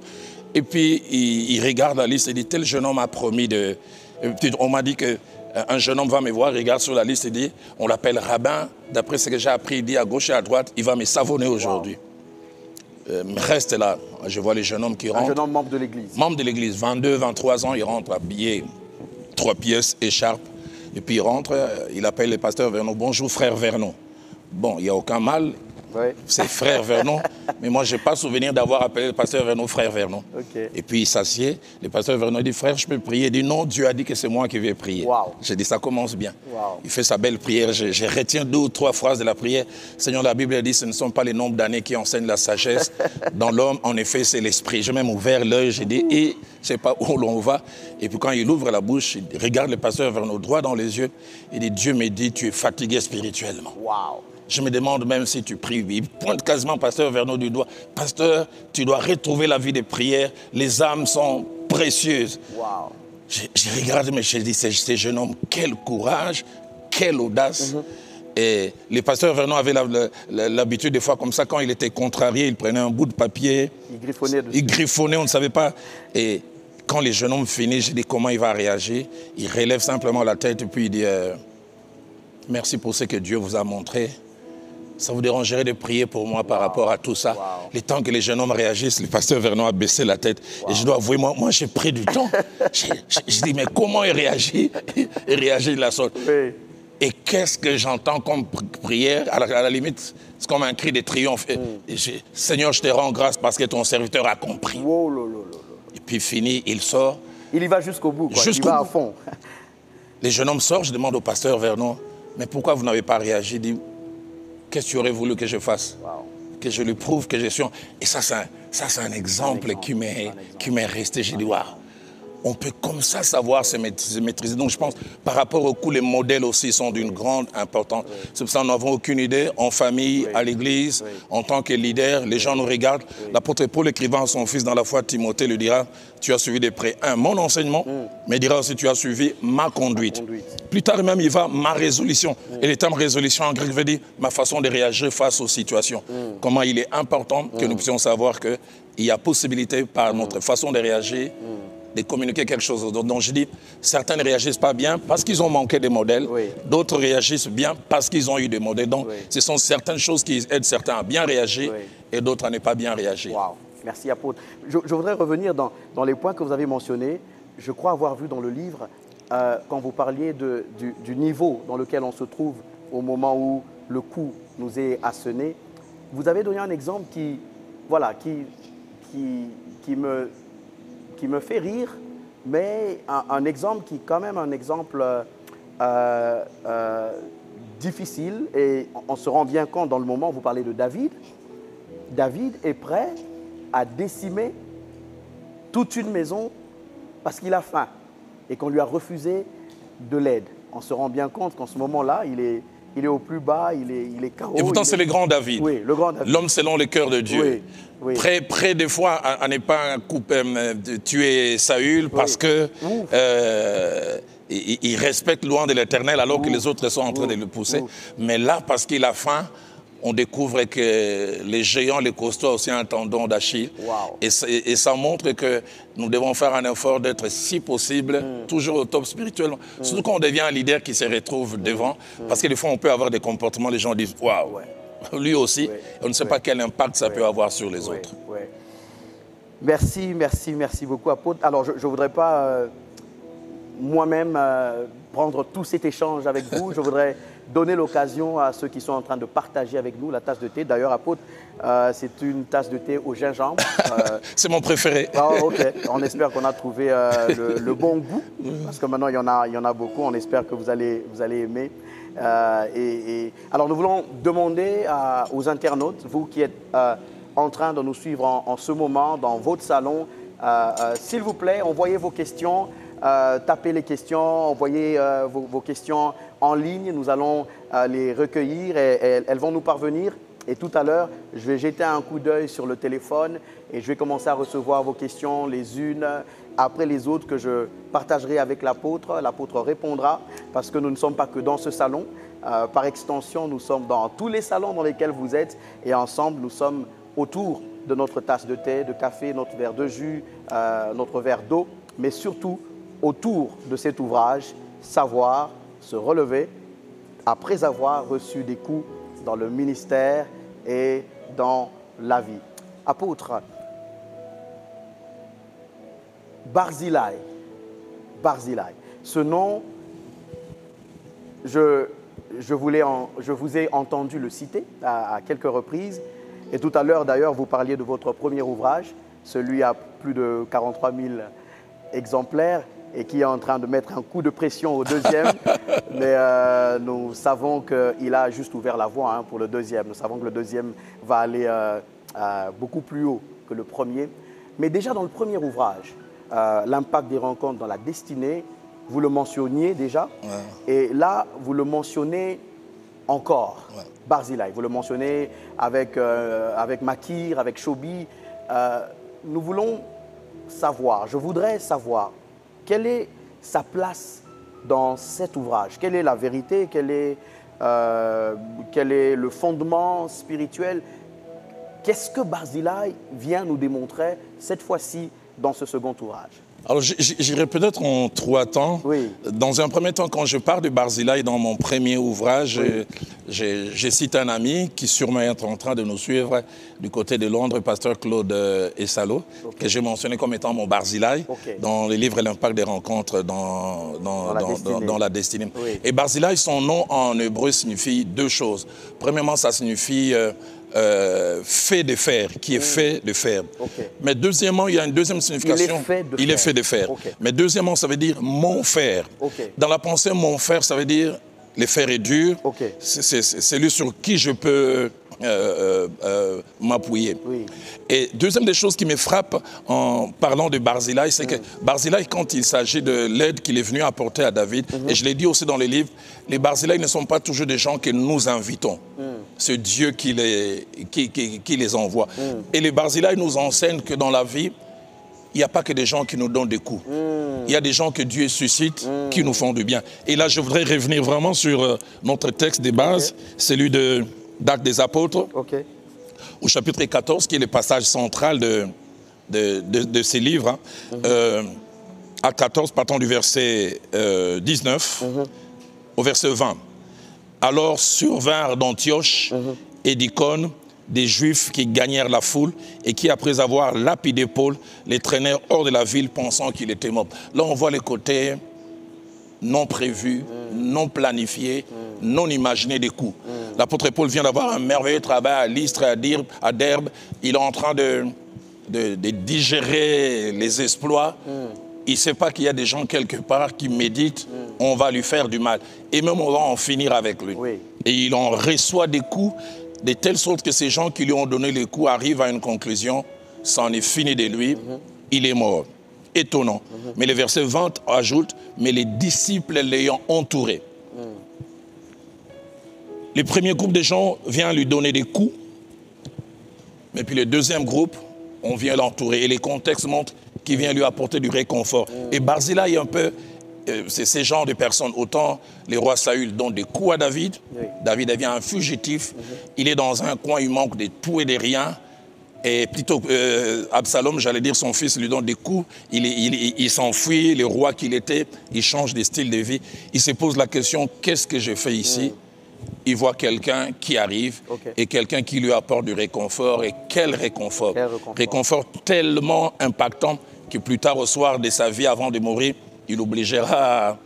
Et puis, il regarde la liste et dit, tel jeune homme a promis de... On m'a dit qu'un jeune homme va me voir, il regarde sur la liste et dit, on l'appelle rabbin. D'après ce que j'ai appris, il dit à gauche et à droite, il va me savonner aujourd'hui. Reste là. Je vois les jeunes hommes qui rentrent. Un jeune homme membre de l'église. Membre de l'église, 22, 23 ans, il rentre habillé, 3 pièces, écharpe. Et puis il rentre, il appelle le pasteur Vernon. Bonjour frère Vernon. Bon, il n'y a aucun mal, c'est frère Vernon. Mais moi, je n'ai pas souvenir d'avoir appelé le pasteur Vernon frère Vernon. Et puis il s'assied, le pasteur Vernon dit, frère, je peux prier? Il dit, non, Dieu a dit que c'est moi qui vais prier. J'ai dit, ça commence bien. Il fait sa belle prière, je retiens 2 ou 3 phrases de la prière. Seigneur, la Bible dit, ce ne sont pas les nombres d'années qui enseignent la sagesse. Dans l'homme, en effet, c'est l'esprit. J'ai même ouvert l'œil, j'ai dit, et je ne sais pas où l'on va. Et puis quand il ouvre la bouche, il regarde le pasteur Vernon droit dans les yeux. Il dit, Dieu me dit, tu es fatigué spirituellement. Je me demande même si tu pries. Il pointe quasiment pasteur Vernon du doigt. Pasteur, tu dois retrouver la vie des prières. Les âmes sont précieuses. Je regarde, mais je dis, ce jeune homme, quel courage, quelle audace. Et le pasteur Vernon avait l'habitude, des fois comme ça, quand il était contrarié, il prenait un bout de papier. Il griffonnait, on ne savait pas. Et quand les jeunes hommes finissent, je dis comment il va réagir. Il relève simplement la tête et puis il dit merci pour ce que Dieu vous a montré. Ça vous dérangerait de prier pour moi par rapport à tout ça? Le temps que les jeunes hommes réagissent, le pasteur Vernon a baissé la tête. Et je dois avouer, moi j'ai pris du temps. Je dis, mais comment il réagit? Il réagit de la sorte. Et qu'est-ce que j'entends comme prière? À la limite, c'est comme un cri de triomphe. Seigneur, je te rends grâce parce que ton serviteur a compris. Et puis fini, il sort. Il y va jusqu'au bout, quoi. Il y va à fond. Les jeunes hommes sortent, je demande au pasteur Vernon, mais pourquoi vous n'avez pas réagi? Il dit, qu'est-ce que tu aurais voulu que je fasse? Que je lui prouve que je suis... Et ça, c'est un exemple qui m'est resté. J'ai dit, waouh, on peut comme ça savoir se maîtriser. Donc je pense, par rapport au coup, les modèles aussi sont d'une grande importance. C'est pour ça que nous n'avons aucune idée, en famille, à l'église, en tant que leader, les gens nous regardent. L'apôtre Paul, écrivant à son fils dans la foi, Timothée, lui dira, tu as suivi de près, mon enseignement, mais il dira aussi, tu as suivi ma conduite. Plus tard même, il va, ma résolution. Et le terme résolution en grec veut dire ma façon de réagir face aux situations. Comment il est important que nous puissions savoir qu'il y a possibilité, par notre façon de réagir, de communiquer quelque chose aux autres. Donc je dis, certains ne réagissent pas bien parce qu'ils ont manqué de modèles, d'autres réagissent bien parce qu'ils ont eu des modèles. Donc ce sont certaines choses qui aident certains à bien réagir et d'autres à ne pas bien réagir. Wow. Merci, apôtre. Je voudrais revenir dans les points que vous avez mentionnés. Je crois avoir vu dans le livre, quand vous parliez du niveau dans lequel on se trouve au moment où le coup nous est asséné, vous avez donné un exemple qui me fait rire, mais un exemple qui est quand même un exemple difficile. Et on se rend bien compte dans le moment où vous parlez de David. David est prêt à décimer toute une maison parce qu'il a faim et qu'on lui a refusé de l'aide. On se rend bien compte qu'en ce moment-là, il est au plus bas, il est KO. Et pourtant, c'est le grand David. Oui, le grand David. L'homme selon le cœur de Dieu. Oui. Prêt des fois à ne pas tuer Saül parce que il respecte loin de l'Éternel alors que les autres sont en train de le pousser. Mais là, parce qu'il a faim, on découvre que les géants, les costauds ont aussi un tendon d'Achille. Et ça montre que nous devons faire un effort d'être, si possible, toujours au top spirituellement. Surtout quand on devient un leader qui se retrouve devant. Parce que des fois, on peut avoir des comportements, les gens disent « Waouh !» Lui aussi, on ne sait pas quel impact ça peut avoir sur les autres. Merci beaucoup, apôtre. Alors, je ne voudrais pas moi-même prendre tout cet échange avec vous. Je voudrais donner l'occasion à ceux qui sont en train de partager avec nous la tasse de thé. D'ailleurs, apôtre, c'est une tasse de thé au gingembre. C'est mon préféré. Ok, on espère qu'on a trouvé le bon goût, parce que maintenant, il y en a beaucoup. On espère que vous allez aimer. Alors, nous voulons demander aux internautes, vous qui êtes en train de nous suivre en ce moment dans votre salon, s'il vous plaît, envoyez vos questions. Tapez les questions, envoyez vos questions en ligne. Nous allons les recueillir et elles vont nous parvenir. Et tout à l'heure, je vais jeter un coup d'œil sur le téléphone et je vais commencer à recevoir vos questions les unes après les autres que je partagerai avec l'apôtre. L'apôtre répondra parce que nous ne sommes pas que dans ce salon. Par extension, nous sommes dans tous les salons dans lesquels vous êtes et ensemble, nous sommes autour de notre tasse de thé, de café, notre verre de jus, notre verre d'eau, mais surtout autour de cet ouvrage, savoir se relever après avoir reçu des coups dans le ministère et dans la vie. Apôtre, Barzillai, ce nom, je vous ai entendu le citer à quelques reprises. Et tout à l'heure, d'ailleurs, vous parliez de votre premier ouvrage, celui à plus de 43 000 exemplaires et qui est en train de mettre un coup de pression au deuxième. Mais nous savons qu'il a juste ouvert la voie pour le deuxième. Nous savons que le deuxième va aller beaucoup plus haut que le premier. Mais déjà dans le premier ouvrage, l'impact des rencontres dans la destinée, vous le mentionniez déjà. Et là, vous le mentionnez encore. Barzillai, vous le mentionnez avec Makir, avec Shobi. Nous voulons savoir, je voudrais savoir, quelle est sa place dans cet ouvrage? Quelle est la vérité? Quel est le fondement spirituel? Qu'est-ce que Barzillai vient nous démontrer cette fois-ci dans ce second ouvrage? Alors, j'irai peut-être en 3 temps. Dans un premier temps, quand je parle de Barzillai dans mon premier ouvrage, je cite un ami qui sûrement est en train de nous suivre du côté de Londres, pasteur Claude Essalo, que j'ai mentionné comme étant mon Barzillai dans le livre L'impact des rencontres dans la destinée. Et Barzillai, son nom en hébreu signifie 2 choses. Premièrement, ça signifie fait de fer, qui est fait de fer. Okay. Mais deuxièmement, il y a une deuxième signification. Il est fait de fer. Okay. Mais deuxièmement, ça veut dire mon fer. Okay. Dans la pensée, mon fer, ça veut dire le fer est dur. Okay. C'est lui sur qui je peux m'appuyer. Oui. Et deuxième des choses qui me frappe en parlant de Barzillai, c'est que Barzillai, quand il s'agit de l'aide qu'il est venu apporter à David, et je l'ai dit aussi dans les livres, les Barzillai ne sont pas toujours des gens que nous invitons. C'est Dieu qui les envoie. Et les Barzillai nous enseignent que dans la vie, il n'y a pas que des gens qui nous donnent des coups. Il y a des gens que Dieu suscite qui nous font du bien. Et là, je voudrais revenir vraiment sur notre texte de base, celui d'Actes des Apôtres, au chapitre 14, qui est le passage central de ces livres. Actes 14, partant du verset 19 au verset 20. Alors survinrent d'Antioche et d'Icône des Juifs qui gagnèrent la foule et qui, après avoir lapidé Paul, les traînèrent hors de la ville pensant qu'il était mort. Là, on voit les côtés non prévus, non planifiés, non imaginés des coups. L'apôtre Paul vient d'avoir un merveilleux travail à Lystre, à Derbe. Il est en train de digérer les exploits. Il ne sait pas qu'il y a des gens quelque part qui méditent, on va lui faire du mal. Et même on va en finir avec lui. Oui. Et il en reçoit des coups, de telle sorte que ces gens qui lui ont donné les coups arrivent à une conclusion, c'en est fini de lui, il est mort. Étonnant. Mais le verset 20 ajoute, mais les disciples l'ayant entouré. Le premier groupe de gens vient lui donner des coups, mais puis le deuxième groupe, on vient l'entourer. Et les contextes montrent qu'il vient lui apporter du réconfort. Et Barzillai est un peu, c'est ce genre de personnes. Autant les rois Saül donnent des coups à David, David devient un fugitif, il est dans un coin, il manque de tout et de rien. Et plutôt Absalom, j'allais dire son fils, lui donne des coups, il s'enfuit, le roi qu'il était, il change de style de vie. Il se pose la question, qu'est-ce que je fais ici? Il voit quelqu'un qui arrive et quelqu'un qui lui apporte du réconfort. Et quel réconfort? Réconfort tellement impactant que plus tard au soir de sa vie, avant de mourir, il obligera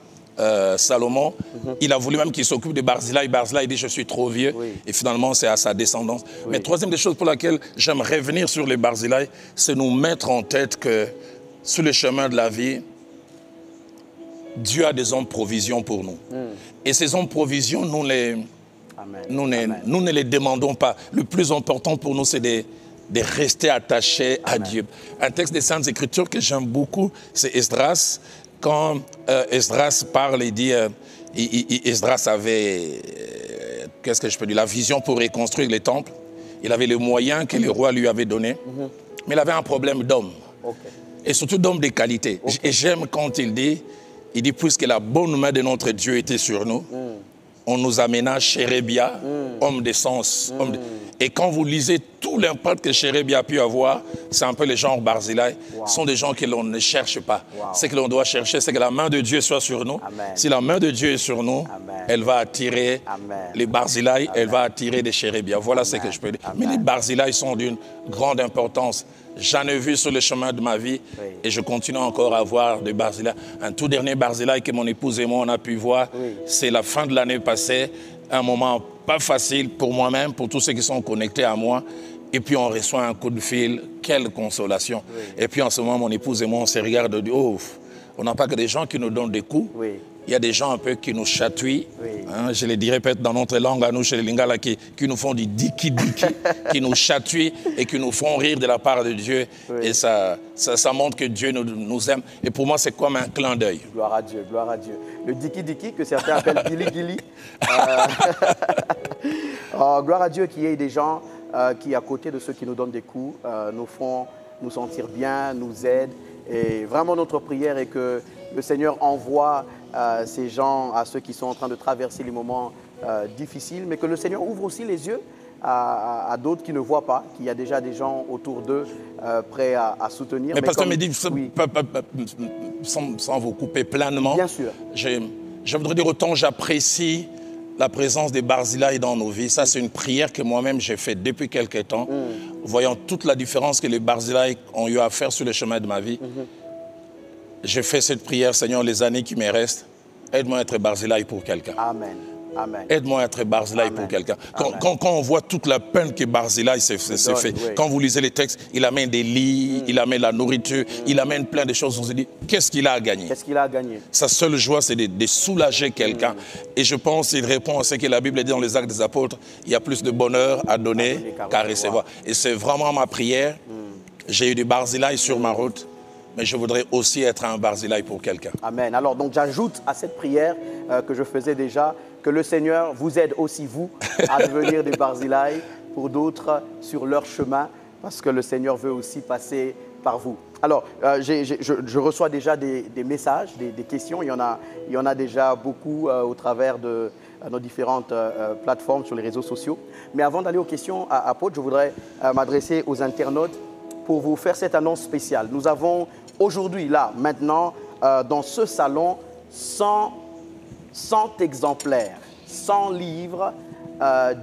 Salomon. Il a voulu même qu'il s'occupe de Barzillai. Barzillai dit, je suis trop vieux. Et finalement, c'est à sa descendance. Mais troisième des choses pour laquelle j'aime revenir sur les Barzillai, c'est nous mettre en tête que sur le chemin de la vie, Dieu a des hommes provisions pour nous. Et ces hommes provisions, nous ne les demandons pas. Le plus important pour nous, c'est de rester attachés à Dieu. Un texte des Saintes Écritures que j'aime beaucoup, c'est Esdras. Quand Esdras parle, il dit, Esdras avait, qu'est-ce que je peux dire, la vision pour reconstruire les temples. Il avait les moyens que le roi lui avait donnés, mais il avait un problème d'homme. Et surtout d'homme de qualité. Et j'aime quand il dit, puisque la bonne main de notre Dieu était sur nous, on nous amena Chérébia, homme d'essence. Et quand vous lisez tout l'impact que Chérébia a pu avoir, c'est un peu les gens Barzillai, sont des gens que l'on ne cherche pas. Ce que l'on doit chercher, c'est que la main de Dieu soit sur nous. Si la main de Dieu est sur nous, elle va attirer les Barzillai, elle va attirer des Chérébia. Voilà ce que je peux dire. Mais les Barzillai sont d'une grande importance. J'en ai vu sur le chemin de ma vie et je continue encore à voir des Barzillai. Un tout dernier Barzillai que mon épouse et moi on a pu voir, c'est la fin de l'année passée, un moment pas facile pour moi-même, pour tous ceux qui sont connectés à moi. Et puis on reçoit un coup de fil, quelle consolation. Et puis en ce moment, mon épouse et moi, on se regarde et dit, oh, on n'a pas que des gens qui nous donnent des coups. Il y a des gens un peu qui nous chatouillent, hein, je les dirais peut-être dans notre langue à nous, chez les Lingala, qui nous font du diki-diki, qui nous chatouillent et qui nous font rire de la part de Dieu. Et ça montre que Dieu nous aime. Et pour moi, c'est comme un clin d'œil. Gloire à Dieu, gloire à Dieu. Le diki-diki, que certains appellent gili-gili. Gloire à Dieu qu'il y ait des gens qui, à côté de ceux qui nous donnent des coups, nous font nous sentir bien, nous aident. Et vraiment, notre prière est que le Seigneur envoie ces gens à ceux qui sont en train de traverser les moments difficiles, mais que le Seigneur ouvre aussi les yeux à d'autres qui ne voient pas, qu'il y a déjà des gens autour d'eux prêts à soutenir. Mais pasteur Mehdi, sans vous couper pleinement, bien sûr. Je voudrais dire autant j'apprécie la présence des Barzillai dans nos vies. Ça, c'est une prière que moi-même j'ai faite depuis quelques temps, voyant toute la différence que les Barzillai ont eu à faire sur le chemin de ma vie. J'ai fait cette prière, Seigneur, les années qui me restent, aide-moi à être Barzillai pour quelqu'un. Amen. Amen. Aide-moi à être Barzillai pour quelqu'un. Quand on voit toute la peine que Barzillai s'est fait, oui. quand vous lisez les textes, il amène des lits, il amène la nourriture, il amène plein de choses. On se dit, qu'est-ce qu'il a à gagner? Qu'est-ce qu'il a à gagner? Sa seule joie, c'est de soulager quelqu'un. Et je pense qu'il répond à ce que la Bible dit dans les Actes des Apôtres, il y a plus de bonheur à donner qu'à recevoir. Et c'est vraiment ma prière. J'ai eu du Barzillai sur ma route, mais je voudrais aussi être un Barzillai pour quelqu'un. Amen. Alors, donc, j'ajoute à cette prière que je faisais déjà, que le Seigneur vous aide aussi, vous, à devenir des Barzillai pour d'autres sur leur chemin, parce que le Seigneur veut aussi passer par vous. Alors, je reçois déjà des messages, des questions. Il y en a déjà beaucoup au travers de nos différentes plateformes sur les réseaux sociaux. Mais avant d'aller aux questions, apôtre, je voudrais m'adresser aux internautes pour vous faire cette annonce spéciale. Nous avons aujourd'hui, là, maintenant, dans ce salon, 100 exemplaires, 100 livres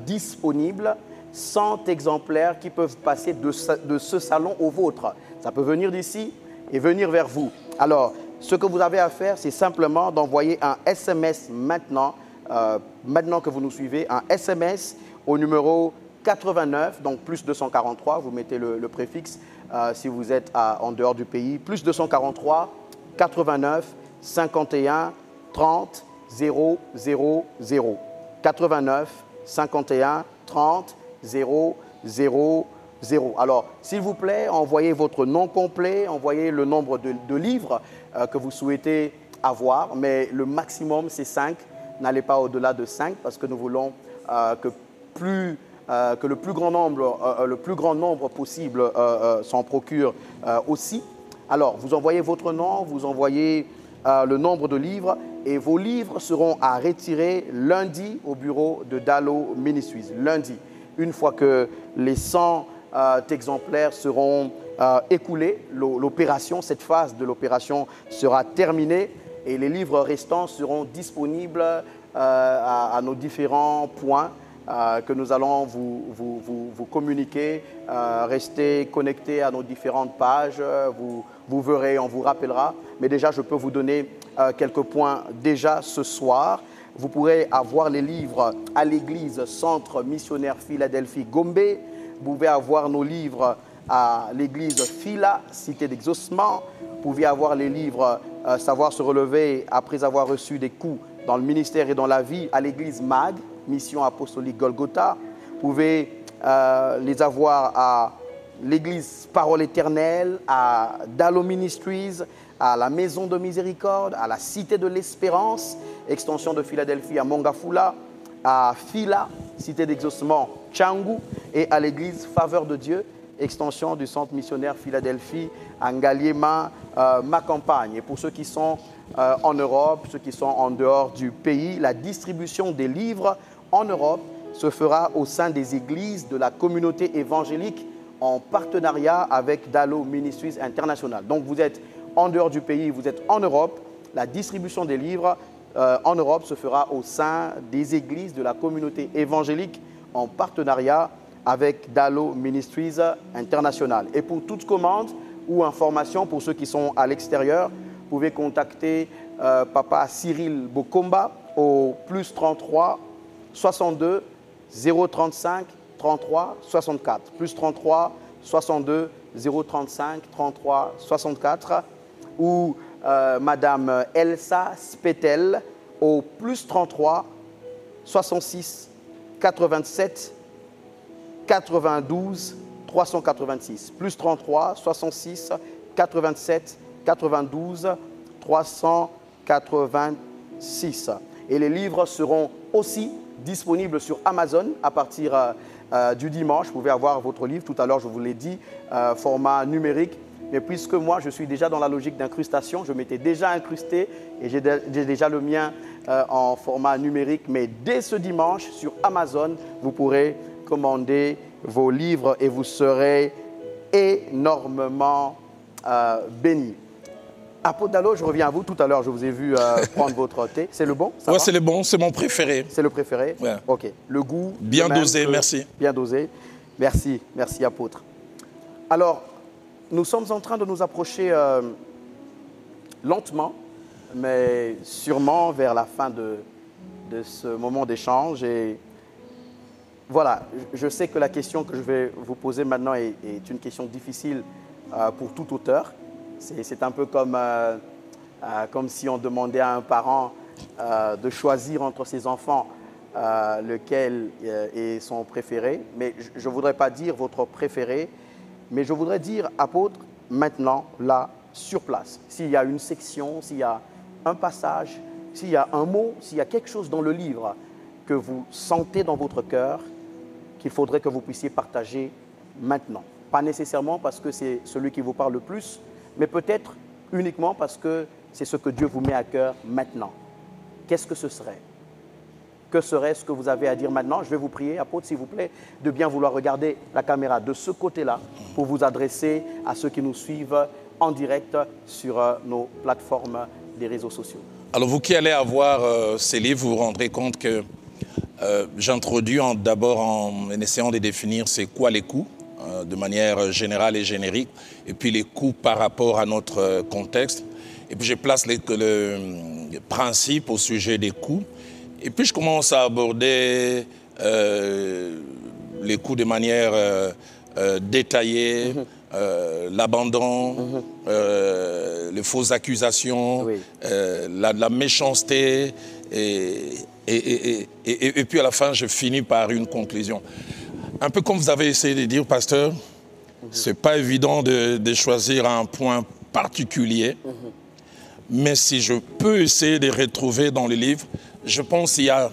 disponibles, 100 exemplaires qui peuvent passer de ce salon au vôtre. Ça peut venir d'ici et venir vers vous. Alors, ce que vous avez à faire, c'est simplement d'envoyer un SMS maintenant, maintenant que vous nous suivez, un SMS au numéro 89, donc plus 243, vous mettez le préfixe si vous êtes en dehors du pays, plus 243 89 51 30 000. 89 51 30 000. Alors, s'il vous plaît, envoyez votre nom complet, envoyez le nombre de livres que vous souhaitez avoir, mais le maximum, c'est 5. N'allez pas au-delà de 5 parce que nous voulons que le plus grand nombre possible s'en procure aussi. Alors, vous envoyez votre nom, vous envoyez le nombre de livres et vos livres seront à retirer lundi au bureau de Dalo Ministries. Lundi, une fois que les 100 exemplaires seront écoulés, l'opération, cette phase de l'opération sera terminée et les livres restants seront disponibles à nos différents points que nous allons vous communiquer. Restez connectés à nos différentes pages, vous verrez, on vous rappellera. Mais déjà, je peux vous donner quelques points déjà ce soir. Vous pourrez avoir les livres à l'église Centre Missionnaire Philadelphie Gombe. Vous pouvez avoir nos livres à l'église Phila, Cité d'Exaucement. Vous pouvez avoir les livres Savoir se relever après avoir reçu des coups dans le ministère et dans la vie à l'église MAG, Mission Apostolique Golgotha. Vous pouvez les avoir à l'église Parole Éternelle, à Dalo Ministries, à la Maison de Miséricorde, à la Cité de l'Espérance, extension de Philadelphie à Mongafula, à Phila, Cité d'Exaucement Tchangu, et à l'église Faveur de Dieu, extension du Centre Missionnaire Philadelphie à Ngaliema, ma campagne. Et pour ceux qui sont en Europe, ceux qui sont en dehors du pays, la distribution des livres en Europe se fera au sein des églises de la communauté évangélique en partenariat avec Dalo Ministries International. Donc vous êtes en dehors du pays, vous êtes en Europe, la distribution des livres en Europe se fera au sein des églises de la communauté évangélique en partenariat avec Dalo Ministries International. Et pour toute commande ou information, pour ceux qui sont à l'extérieur, vous pouvez contacter Papa Cyril Bokomba au plus 33 62 035 33 64. Plus 33 62 035 33 64. Ou Madame Elsa Spetel au plus 33 66 87 92 386. Plus 33 66 87 92 386. Et les livres seront aussi disponibles sur Amazon à partir du dimanche. Vous pouvez avoir votre livre. Tout à l'heure, je vous l'ai dit, format numérique. Mais puisque moi, je suis déjà dans la logique d'incrustation, je m'étais déjà incrusté et j'ai déjà le mien en format numérique. Mais dès ce dimanche, sur Amazon, vous pourrez commander vos livres et vous serez énormément bénis. Apôtre Dalo, je reviens à vous. Tout à l'heure, je vous ai vu prendre votre thé. C'est le bon? Oui, c'est le bon. C'est mon préféré. C'est le préféré? Ouais. OK. Le goût? Bien dosé, merci. Bien dosé. Merci. Merci, apôtre. Alors, nous sommes en train de nous approcher lentement, mais sûrement vers la fin de de ce moment d'échange. Et voilà, je sais que la question que je vais vous poser maintenant est une question difficile pour tout auteur. C'est un peu comme si on demandait à un parent de choisir entre ses enfants lequel est son préféré. Mais je ne voudrais pas dire votre préféré, mais je voudrais dire, apôtre, maintenant, là, sur place. S'il y a une section, s'il y a un passage, s'il y a un mot, s'il y a quelque chose dans le livre que vous sentez dans votre cœur, qu'il faudrait que vous puissiez partager maintenant. Pas nécessairement parce que c'est celui qui vous parle le plus, mais peut-être uniquement parce que c'est ce que Dieu vous met à cœur maintenant. Qu'est-ce que ce serait? Que serait ce que vous avez à dire maintenant? Je vais vous prier, apôtre, s'il vous plaît, de bien vouloir regarder la caméra de ce côté-là pour vous adresser à ceux qui nous suivent en direct sur nos plateformes des réseaux sociaux. Alors vous qui allez avoir ces livres, vous vous rendrez compte que j'introduis d'abord en essayant de définir c'est quoi les coûts de manière générale et générique, et puis les coûts par rapport à notre contexte. Et puis je place le principe au sujet des coûts. Et puis je commence à aborder les coûts de manière détaillée, l'abandon, les fausses accusations, Oui. la méchanceté. Et puis à la fin, je finis par une conclusion. Un peu comme vous avez essayé de dire, pasteur, c'est pas évident de choisir un point particulier, mais si je peux essayer de retrouver dans le livre, je pense qu'il y a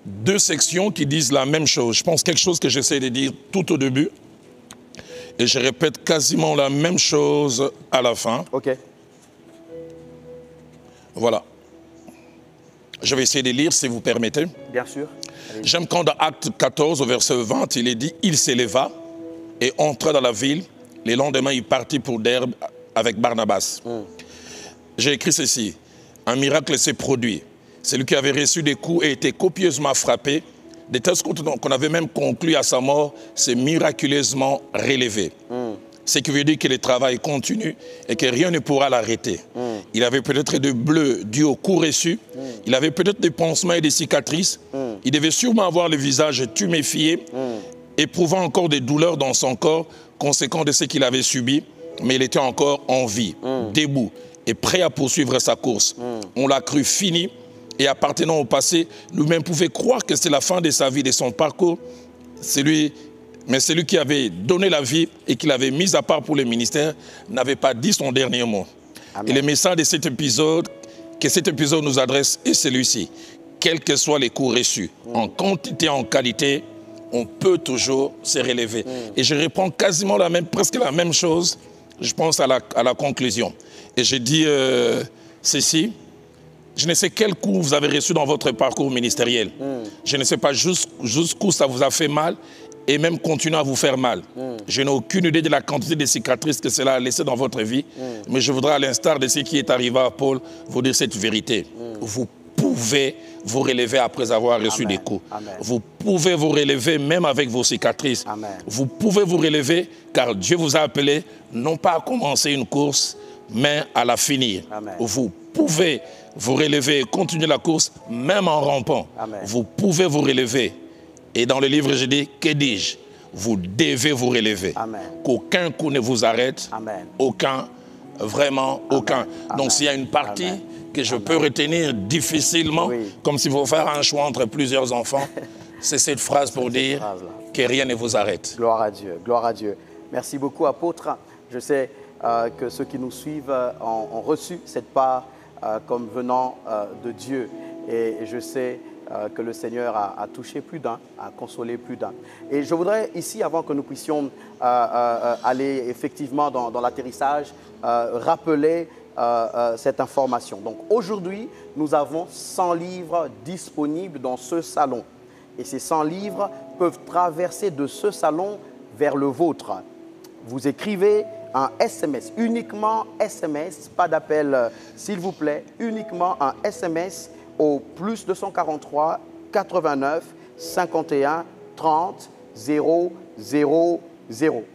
deux sections qui disent la même chose. Je pense quelque chose que j'essaie de dire tout au début, et je répète quasiment la même chose à la fin. OK. Voilà. Je vais essayer de lire, si vous permettez. Bien sûr. J'aime quand dans Acte 14, au verset 20, il est dit « Il s'éleva et entra dans la ville. Le lendemain, il partit pour Derbe avec Barnabas. J'ai écrit ceci. Un miracle s'est produit. Celui qui avait reçu des coups et été copieusement frappé, de telle sorte qu'on avait même conclu à sa mort, s'est miraculeusement relevé. Ce qui veut dire que le travail continue et que rien ne pourra l'arrêter. Il avait peut-être des bleus dus au coup reçu. Il avait peut-être des pansements et des cicatrices. Il devait sûrement avoir le visage tuméfié, éprouvant encore des douleurs dans son corps, conséquent de ce qu'il avait subi. Mais il était encore en vie, debout et prêt à poursuivre sa course. On l'a cru fini et appartenant au passé, nous-mêmes pouvions croire que c'est la fin de sa vie, de son parcours. Mais celui qui avait donné la vie et qui l'avait mis à part pour le ministère n'avait pas dit son dernier mot. Amen. Et le message de cet épisode, que cet épisode nous adresse, est celui-ci. Quels que soient les coups reçus, en quantité, en qualité, on peut toujours se relever. Et je reprends quasiment presque la même chose, je pense à la conclusion. Et je dis ceci. Je ne sais quel coup vous avez reçu dans votre parcours ministériel. Je ne sais pas jusqu'où ça vous a fait mal et même continue à vous faire mal. Je n'ai aucune idée de la quantité de cicatrices que cela a laissé dans votre vie, mais je voudrais, à l'instar de ce qui est arrivé à Paul, vous dire cette vérité. Vous pouvez vous relever après avoir reçu des coups. Amen. Vous pouvez vous relever même avec vos cicatrices. Amen. Vous pouvez vous relever car Dieu vous a appelé non pas à commencer une course, mais à la finir. Amen. Vous pouvez vous relever et continuer la course même en rampant. Amen. Vous pouvez vous relever. Et dans le livre, je dis, que dis-je? Vous devez vous relever. Amen. Qu'aucun coup ne vous arrête. Amen. Aucun, vraiment Amen. Aucun. Amen. Donc s'il y a une partie Amen. Que je Amen. Peux retenir difficilement, oui. Comme s'il faut faire un choix entre plusieurs enfants, c'est cette phrase pour dire que rien ne vous arrête. Gloire à Dieu, gloire à Dieu. Merci beaucoup, apôtre. Je sais que ceux qui nous suivent ont reçu cette part comme venant de Dieu. Et je sais que le Seigneur a touché plus d'un, a consolé plus d'un. Et je voudrais ici, avant que nous puissions aller effectivement dans l'atterrissage, rappeler cette information. Donc aujourd'hui, nous avons 100 livres disponibles dans ce salon. Et ces 100 livres peuvent traverser de ce salon vers le vôtre. Vous écrivez un SMS, uniquement SMS, pas d'appel s'il vous plaît, uniquement un SMS au plus 243 89 51 30 000.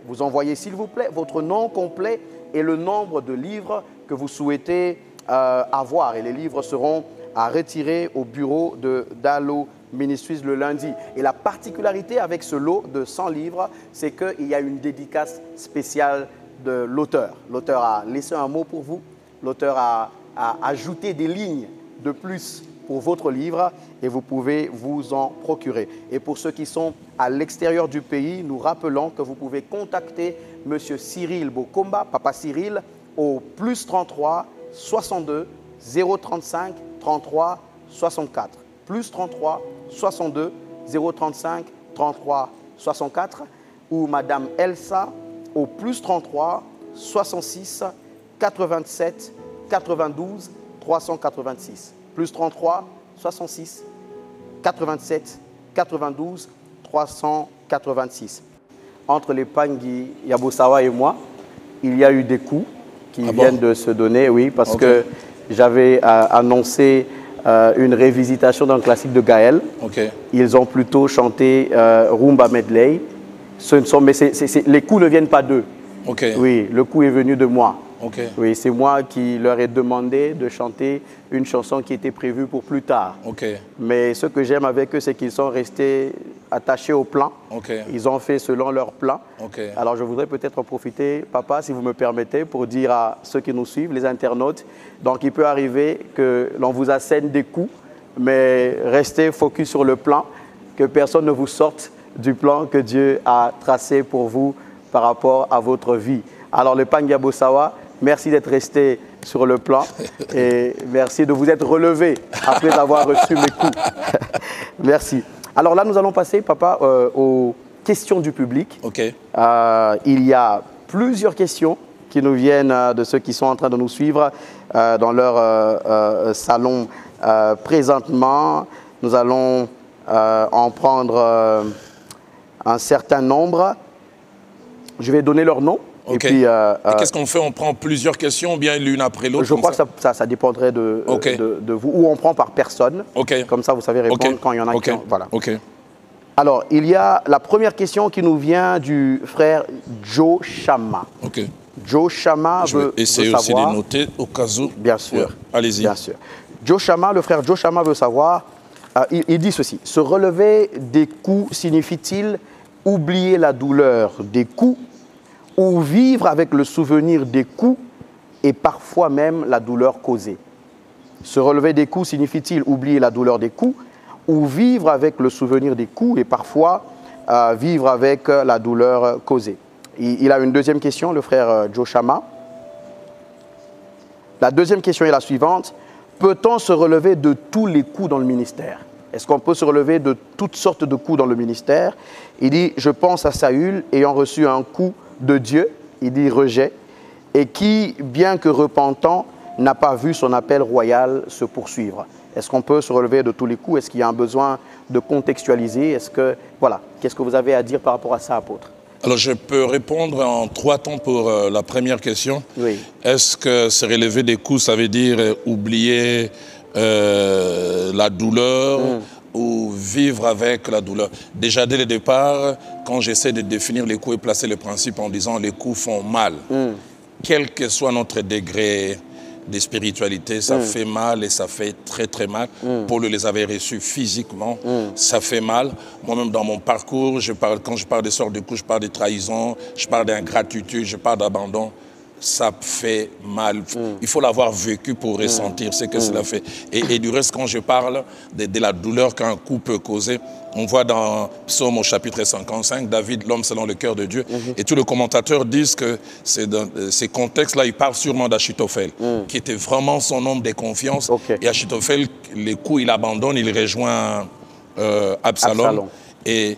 Vous envoyez s'il vous plaît votre nom complet et le nombre de livres que vous souhaitez avoir. Et les livres seront à retirer au bureau d'Allo Ministries le lundi. Et la particularité avec ce lot de 100 livres, c'est qu'il y a une dédicace spéciale de l'auteur. L'auteur a laissé un mot pour vous, l'auteur a ajouté des lignes de plus pour votre livre et vous pouvez vous en procurer. Et pour ceux qui sont à l'extérieur du pays, nous rappelons que vous pouvez contacter M. Cyril Bokomba, Papa Cyril, au plus 33 62 035 33 64. Plus 33 62 035 33 64 ou Madame Elsa au plus 33 66 87 92 386. Plus 33 66 87 92 386. Entre les Pangui Yabosawa et moi, il y a eu des coups qui viennent de se donner, oui, parce que j'avais annoncé une révisitation d'un classique de Gaël. Ils ont plutôt chanté Rumba Medley. Mais les coups ne viennent pas d'eux. Oui, le coup est venu de moi. Oui, c'est moi qui leur ai demandé de chanter une chanson qui était prévue pour plus tard. Mais ce que j'aime avec eux, c'est qu'ils sont restés attachés au plan. Ils ont fait selon leur plan. Alors je voudrais peut-être en profiter, papa, si vous me permettez, pour dire à ceux qui nous suivent, les internautes, donc il peut arriver que l'on vous assène des coups, mais restez focus sur le plan, que personne ne vous sorte du plan que Dieu a tracé pour vous par rapport à votre vie. Alors le Pangui Yabosawa, merci d'être resté sur le plan et merci de vous être relevé après avoir reçu mes coups. Merci. Alors là, nous allons passer, papa, aux questions du public. Il y a plusieurs questions qui nous viennent de ceux qui sont en train de nous suivre dans leur salon présentement. Nous allons en prendre un certain nombre. Je vais donner leur nom. Et puis, qu'est-ce qu'on fait? On prend plusieurs questions ou bien l'une après l'autre? Je crois que ça dépendrait de vous. Ou on prend par personne. Comme ça, vous savez répondre quand il y en a qui ont, voilà. Alors, il y a la première question qui nous vient du frère Joe Chama. Joe Chama veut essayer aussi de noter au cas où. Bien sûr. Allez-y. Bien sûr. Joe Chama, le frère Joe Chama veut savoir, il dit ceci: se relever des coups signifie-t-il oublier la douleur des coups ou vivre avec le souvenir des coups et parfois même la douleur causée? Se relever des coups signifie-t-il oublier la douleur des coups ou vivre avec le souvenir des coups et parfois vivre avec la douleur causée? Il a une deuxième question, le frère Joe Chama. La deuxième question est la suivante: peut-on se relever de tous les coups dans le ministère? Est-ce qu'on peut se relever de toutes sortes de coups dans le ministère? Il dit: je pense à Saül ayant reçu un coup de Dieu, il dit rejet, et qui, bien que repentant, n'a pas vu son appel royal se poursuivre. Est-ce qu'on peut se relever de tous les coups? Est-ce qu'il y a un besoin de contextualiser? Voilà, qu'est-ce que vous avez à dire par rapport à ça, apôtre? Alors, je peux répondre en 3 temps pour la première question. Est-ce que se relever des coups, ça veut dire oublier la douleur ou vivre avec la douleur? Déjà, dès le départ, quand j'essaie de définir les coups et placer le principe en disant les coups font mal, quel que soit notre degré de spiritualité, ça fait mal et ça fait très très mal. Paul les avait reçus physiquement, ça fait mal. Moi-même dans mon parcours, quand je parle de sortes de coups, je parle de trahison, je parle d'ingratitude, je parle d'abandon. Ça fait mal. Il faut l'avoir vécu pour ressentir ce que cela fait. Et du reste, quand je parle de la douleur qu'un coup peut causer, on voit dans Psaume au chapitre 55, David, l'homme selon le cœur de Dieu. Et tous les commentateurs disent que dans ces contextes-là, il parle sûrement d'Achitophel, qui était vraiment son homme de confiance. Et Achitophel, les coups, il abandonne, il rejoint Absalom. Et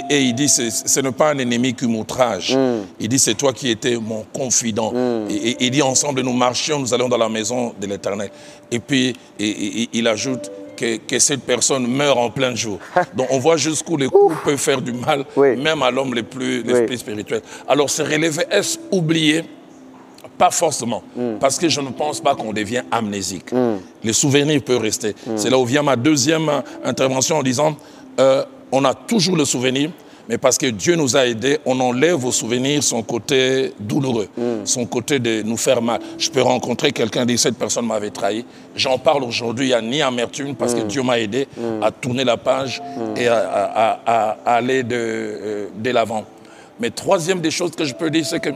il dit, ce n'est pas un ennemi qui m'outrage. Il dit, c'est toi qui étais mon confident. Et il dit, ensemble, nous marchions, nous allons dans la maison de l'Éternel. Et puis, il ajoute que cette personne meurt en plein jour. Donc, on voit jusqu'où les coups peuvent faire du mal, même à l'homme le plus spirituel. Alors, se relever, est-ce oublier? Pas forcément, parce que je ne pense pas qu'on devient amnésique. Les souvenirs peuvent rester. C'est là où vient ma deuxième intervention en disant... on a toujours le souvenir, mais parce que Dieu nous a aidés, on enlève au souvenir son côté douloureux, son côté de nous faire mal. Je peux rencontrer quelqu'un qui dit, cette personne m'avait trahi. J'en parle aujourd'hui, il n'y a ni amertume, parce que Dieu m'a aidé à tourner la page et à aller de l'avant. Mais troisième des choses que je peux dire, c'est que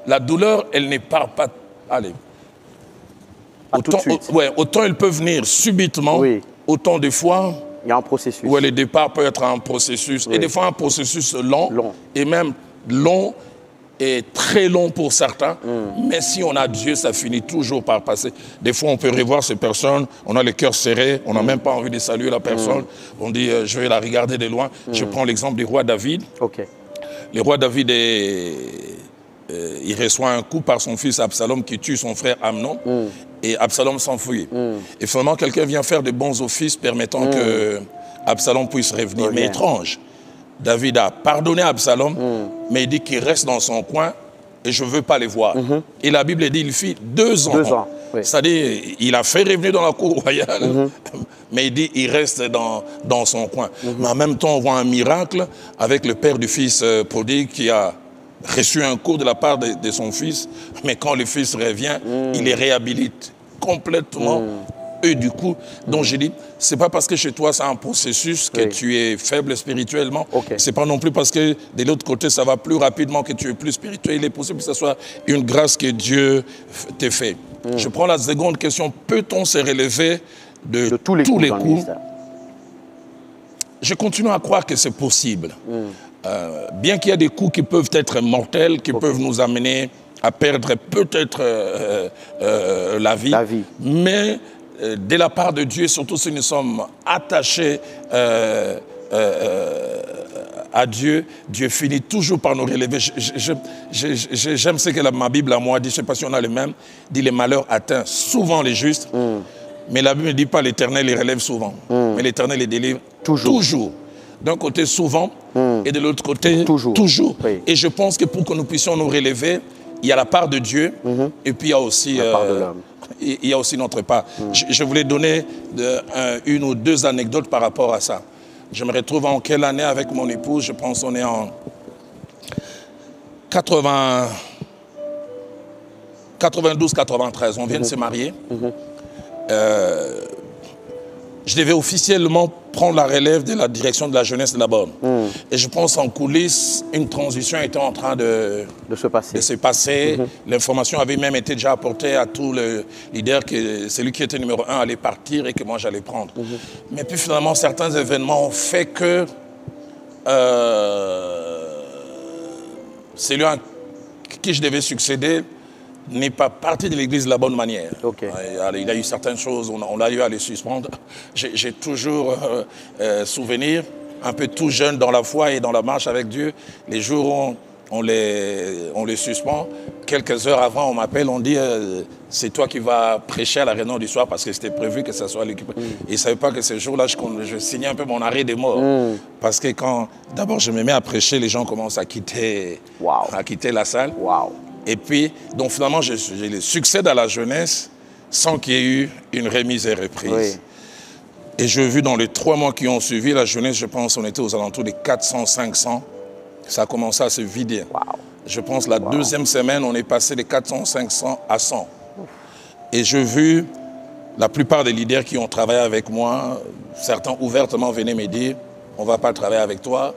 la douleur, elle ne part pas... Allez. Autant elle peut venir subitement, autant des fois... Il y a un processus. Ouais, le départ peut être un processus. Oui. Et des fois, un processus long. Et même long et très long pour certains. Mais si on a Dieu, ça finit toujours par passer. Des fois, on peut revoir ces personnes, on a le cœur serré, on n'a même pas envie de saluer la personne. On dit, je vais la regarder de loin. Je prends l'exemple du roi David. Le roi David, il reçoit un coup par son fils Absalom qui tue son frère Amnon. Et Absalom s'enfuit. Et finalement, quelqu'un vient faire de bons offices permettant que Absalom puisse revenir. Mais étrange, David a pardonné Absalom, mais il dit qu'il reste dans son coin et je ne veux pas les voir. Et la Bible dit qu'il fit 2 ans. 2 ans. C'est-à-dire, il a fait revenir dans la cour royale, mais il dit qu'il reste dans son coin. Mais en même temps, on voit un miracle avec le père du fils prodigue qui a reçu un coup de la part de son fils, mais quand le fils revient, il les réhabilite complètement. Et du coup, donc j'ai dit, c'est pas parce que chez toi c'est un processus que tu es faible spirituellement, c'est pas non plus parce que de l'autre côté ça va plus rapidement que tu es plus spirituel. Il est possible que ce soit une grâce que Dieu te fait. Je prends la seconde question, peut-on se relever de tous les coups? Je continue à croire que c'est possible. Bien qu'il y ait des coups qui peuvent être mortels, qui peuvent nous amener à perdre peut-être la vie, mais de la part de Dieu, surtout si nous sommes attachés à Dieu, Dieu finit toujours par nous relever. J'aime ce que ma Bible à moi dit, je ne sais pas si on a le même, dit les malheurs atteints souvent les justes, mais la Bible ne dit pas l'Éternel les relève souvent, mais l'Éternel les délivre toujours. D'un côté souvent et de l'autre côté toujours. Et je pense que pour que nous puissions nous relever, il y a la part de Dieu et puis il y a aussi, il y a aussi notre part. Je voulais donner une ou 2 anecdotes par rapport à ça. Je me retrouve en quelle année avec mon épouse? Je pense qu'on est en 92-93. On vient de se marier. Je devais officiellement prendre la relève de la direction de la jeunesse de la Borne. Et je pense en coulisses, une transition était en train de se passer. L'information avait même été déjà apportée à tous les leaders que celui qui était numéro 1 allait partir et que moi j'allais prendre. Mais puis finalement, certains événements ont fait que celui à qui je devais succéder n'est pas parti de l'église de la bonne manière. Il y a eu certaines choses, on a eu à les suspendre. J'ai toujours souvenir, un peu tout jeune dans la foi et dans la marche avec Dieu, les jours où on les suspend, quelques heures avant, on m'appelle, on dit c'est toi qui vas prêcher à la réunion du soir parce que c'était prévu que ça soit l'équipe. Et ils ne savaient pas que ce jour-là, je signais un peu mon arrêt des morts. Parce que quand, d'abord, je me mets à prêcher, les gens commencent à quitter la salle. Et puis, donc finalement, je succède à la jeunesse sans qu'il y ait eu une remise et reprise. Et j'ai vu dans les 3 mois qui ont suivi, la jeunesse, je pense, on était aux alentours des 400, 500. Ça a commencé à se vider. Je pense la 2e semaine, on est passé de 400, 500 à 100. Et j'ai vu la plupart des leaders qui ont travaillé avec moi, certains ouvertement venaient me dire, on ne va pas travailler avec toi,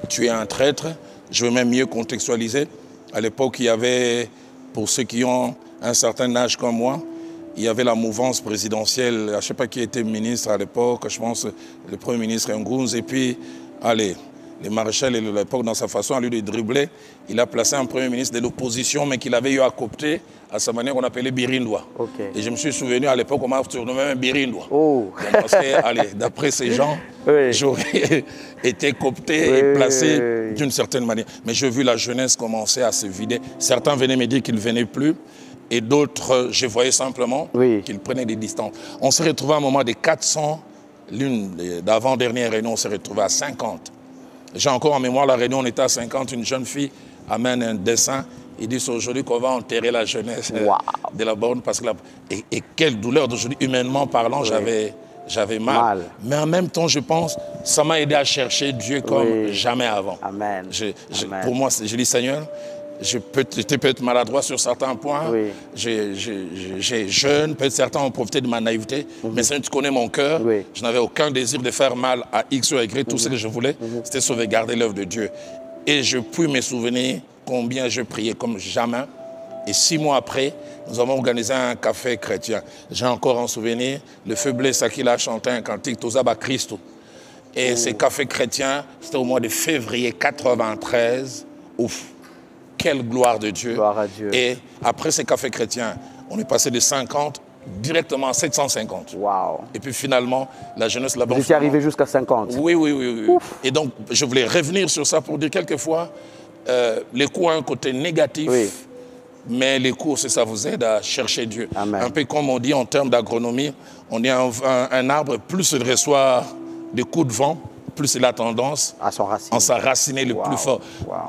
tu es un traître. Je veux même mieux contextualiser. À l'époque, il y avait, pour ceux qui ont un certain âge comme moi, il y avait la mouvance présidentielle. Je ne sais pas qui était ministre à l'époque, je pense le Premier ministre Ngounz. Et puis, allez, le maréchal, à l'époque, dans sa façon, à lui de dribbler, il a placé un Premier ministre de l'opposition, mais qu'il avait eu à coopter, à sa manière qu'on appelait Birindois. Et je me suis souvenu, à l'époque, on m'a surnommé un Birindois. Parce que, allez, d'après ces gens, j'aurais été coopté et placé d'une certaine manière. Mais j'ai vu la jeunesse commencer à se vider. Certains venaient me dire qu'ils ne venaient plus. Et d'autres, je voyais simplement qu'ils prenaient des distances. On s'est retrouvé à un moment des 400, l'une d'avant-dernière réunion, on s'est retrouvé à 50. J'ai encore en mémoire la réunion, on était à 50, une jeune fille amène un dessin. Ils disent aujourd'hui qu'on va enterrer la jeunesse de la Borne. Parce que et quelle douleur d'aujourd'hui, humainement parlant, j'avais j'avais mal. Mais en même temps, je pense, ça m'a aidé à chercher Dieu comme jamais avant. Amen. Pour moi, je dis, Seigneur, j'étais peut-être maladroit sur certains points. J'ai jeune, peut-être certains ont profité de ma naïveté. Mais Seigneur, tu connais mon cœur. Je n'avais aucun désir de faire mal à X ou Y. Tout ce que je voulais, c'était sauvegarder l'œuvre de Dieu. Et je puis me souvenir combien je priais comme jamais. Et 6 mois après, nous avons organisé un café chrétien. J'ai encore en souvenir, le feu Blaise Akil a chanté un cantique, Tozaba Christo. Et ce café chrétien, c'était au mois de février 93. Ouf, quelle gloire de Dieu. Gloire à Dieu. Et après ce café chrétien, on est passé de 50 directement à 750. Wow. Et puis finalement, la jeunesse là-bas... Vous étiez arrivé jusqu'à 50. Oui. Et donc, je voulais revenir sur ça pour dire quelquefois, les coups ont un côté négatif. Mais les cours, ça vous aide à chercher Dieu. Amen. Un peu comme on dit en termes d'agronomie, on dit un arbre, plus il reçoit des coups de vent, plus il a tendance à s'enraciner le plus fort.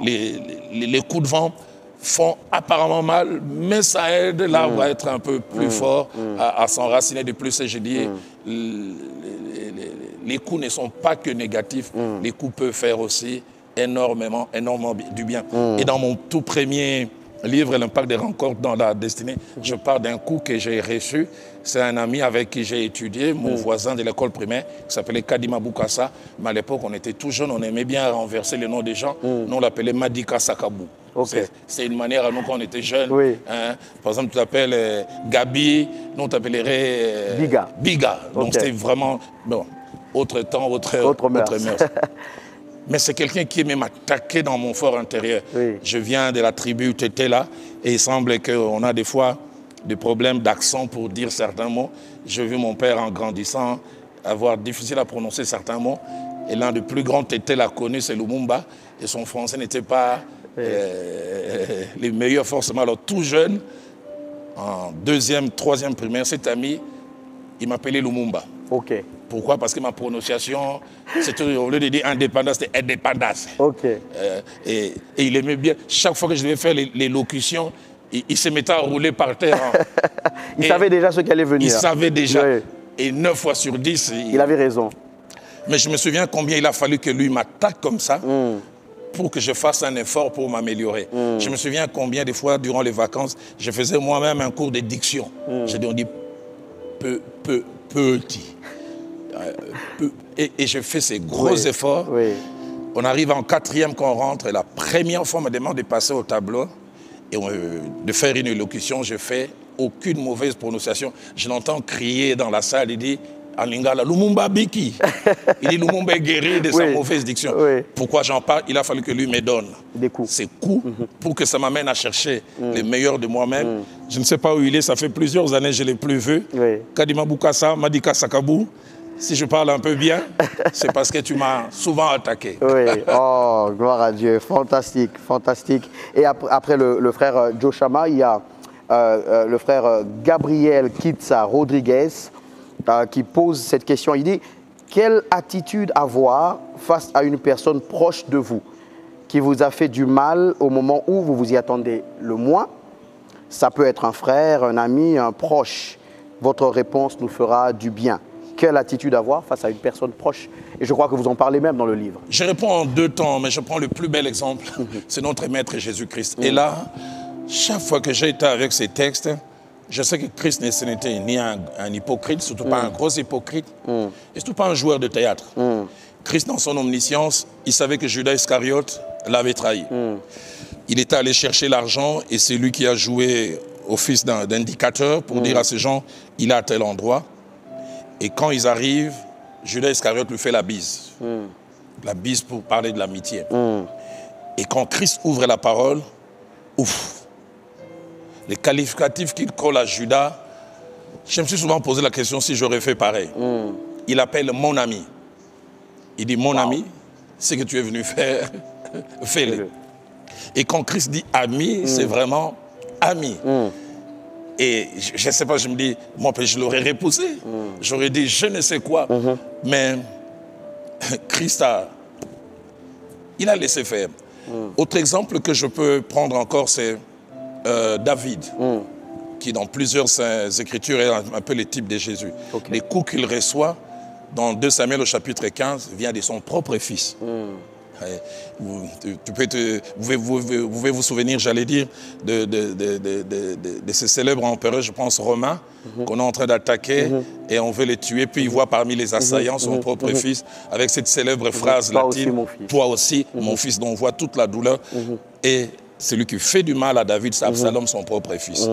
Les coups de vent font apparemment mal, mais ça aide l'arbre à être un peu plus fort, à s'enraciner de plus. Et je dis, les coups ne sont pas que négatifs, les coups peuvent faire aussi énormément du bien. Et dans mon tout premier livre, L'impact des rencontres dans la destinée, je parle d'un coup que j'ai reçu. C'est un ami avec qui j'ai étudié, mon voisin de l'école primaire, qui s'appelait Kadima Boukassa. Mais à l'époque, on était tout jeunes, on aimait bien renverser les noms des gens. Nous, on l'appelait Madika Sakabou. C'est une manière à nous, quand on était jeunes. Hein. Par exemple, tu t'appelles Gabi, nous, on t'appellerait Biga. Donc, c'était vraiment, bon, autre temps, autre mœurs. Mais c'est quelqu'un qui aimait m'attaquer dans mon fort intérieur. Je viens de la tribu Tétéla et il semble qu'on a des fois des problèmes d'accent pour dire certains mots. J'ai vu mon père en grandissant avoir difficile à prononcer certains mots. Et l'un des plus grands Tétéla connus, c'est Lumumba. Et son français n'était pas les meilleurs forcément. Alors tout jeune, en 2e, 3e primaire, cet ami, il m'appelait Lumumba. Pourquoi? Parce que ma prononciation, c'était, au lieu de dire indépendance, c'était indépendance. Et il aimait bien. Chaque fois que je devais faire les locutions, il se mettait à rouler par terre. Il savait déjà ce qui allait venir. Il savait déjà. Et 9 fois sur 10... Il avait raison. Mais je me souviens combien il a fallu que lui m'attaque comme ça pour que je fasse un effort pour m'améliorer. Je me souviens combien de fois, durant les vacances, je faisais moi-même un cours de diction. J'ai dit, on dit petit. Et je fais ces gros efforts. On arrive en 4e quand on rentre. Et la première fois, on me demande de passer au tableau et de faire une élocution. Je fais aucune mauvaise prononciation. Je l'entends crier dans la salle. Il dit, en lingala, Lumumba Biki. Il dit, Lumumba est guéri de sa mauvaise diction. Pourquoi j'en parle? Il a fallu que lui me donne ces coups pour que ça m'amène à chercher les meilleurs de moi-même. Je ne sais pas où il est. Ça fait plusieurs années que je ne l'ai plus vu. Kadima Boukassa, Madika Sakabou. Si je parle un peu bien, c'est parce que tu m'as souvent attaqué. Oh, gloire à Dieu. Fantastique, fantastique. Et après le frère Joe Chama, il y a le frère Gabriel Kitsa Rodriguez qui pose cette question. Il dit, quelle attitude avoir face à une personne proche de vous qui vous a fait du mal au moment où vous vous y attendez le moins? Ça peut être un frère, un ami, un proche. Votre réponse nous fera du bien. Quelle attitude avoir face à une personne proche? Et je crois que vous en parlez même dans le livre. Je réponds en 2 temps, mais je prends le plus bel exemple. C'est notre Maître Jésus-Christ. Et là, chaque fois que j'ai été avec ces textes, je sais que Christ n'était ni un hypocrite, surtout pas un gros hypocrite, et surtout pas un joueur de théâtre. Christ, dans son omniscience, il savait que Judas Iscariote l'avait trahi. Il était allé chercher l'argent et c'est lui qui a joué office d'indicateur pour dire à ces gens, il est à tel endroit. Et quand ils arrivent, Judas Iscariote lui fait la bise. La bise pour parler de l'amitié. Et quand Christ ouvre la parole, ouf, les qualificatifs qu'il colle à Judas, je me suis souvent posé la question si j'aurais fait pareil. Il appelle mon ami. Il dit, mon ami, ce que tu es venu faire, fais-le. Et quand Christ dit ami, c'est vraiment ami. Et je ne sais pas, je me dis, moi, je l'aurais repoussé. J'aurais dit, je ne sais quoi. Mais Christ il a laissé faire. Autre exemple que je peux prendre encore, c'est David, qui dans plusieurs écritures est un peu le type de Jésus. Les coups qu'il reçoit, dans 2 Samuel au chapitre 15, vient de son propre fils. Vous pouvez vous souvenir, j'allais dire, de ce célèbre empereur, je pense, romain, qu'on est en train d'attaquer et on veut les tuer. Puis il voit parmi les assaillants son propre fils avec cette célèbre phrase latine, « Toi aussi, mon fils », dont on voit toute la douleur. Et celui qui fait du mal à David, c'est Absalom, son propre fils.